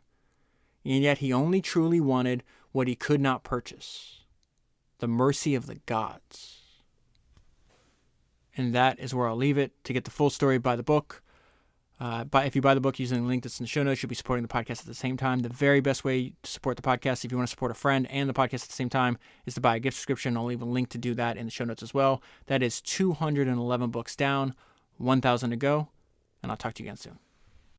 and yet he only truly wanted what he could not purchase: the mercy of the gods. And that is where I'll leave it. To get the full story, buy the book. If you buy the book using the link that's in the show notes, you'll be supporting the podcast at the same time. The very best way to support the podcast, if you want to support a friend and the podcast at the same time, is to buy a gift subscription. I'll leave a link to do that in the show notes as well. That is 211 books down, 1,000 to go, and I'll talk to you again soon.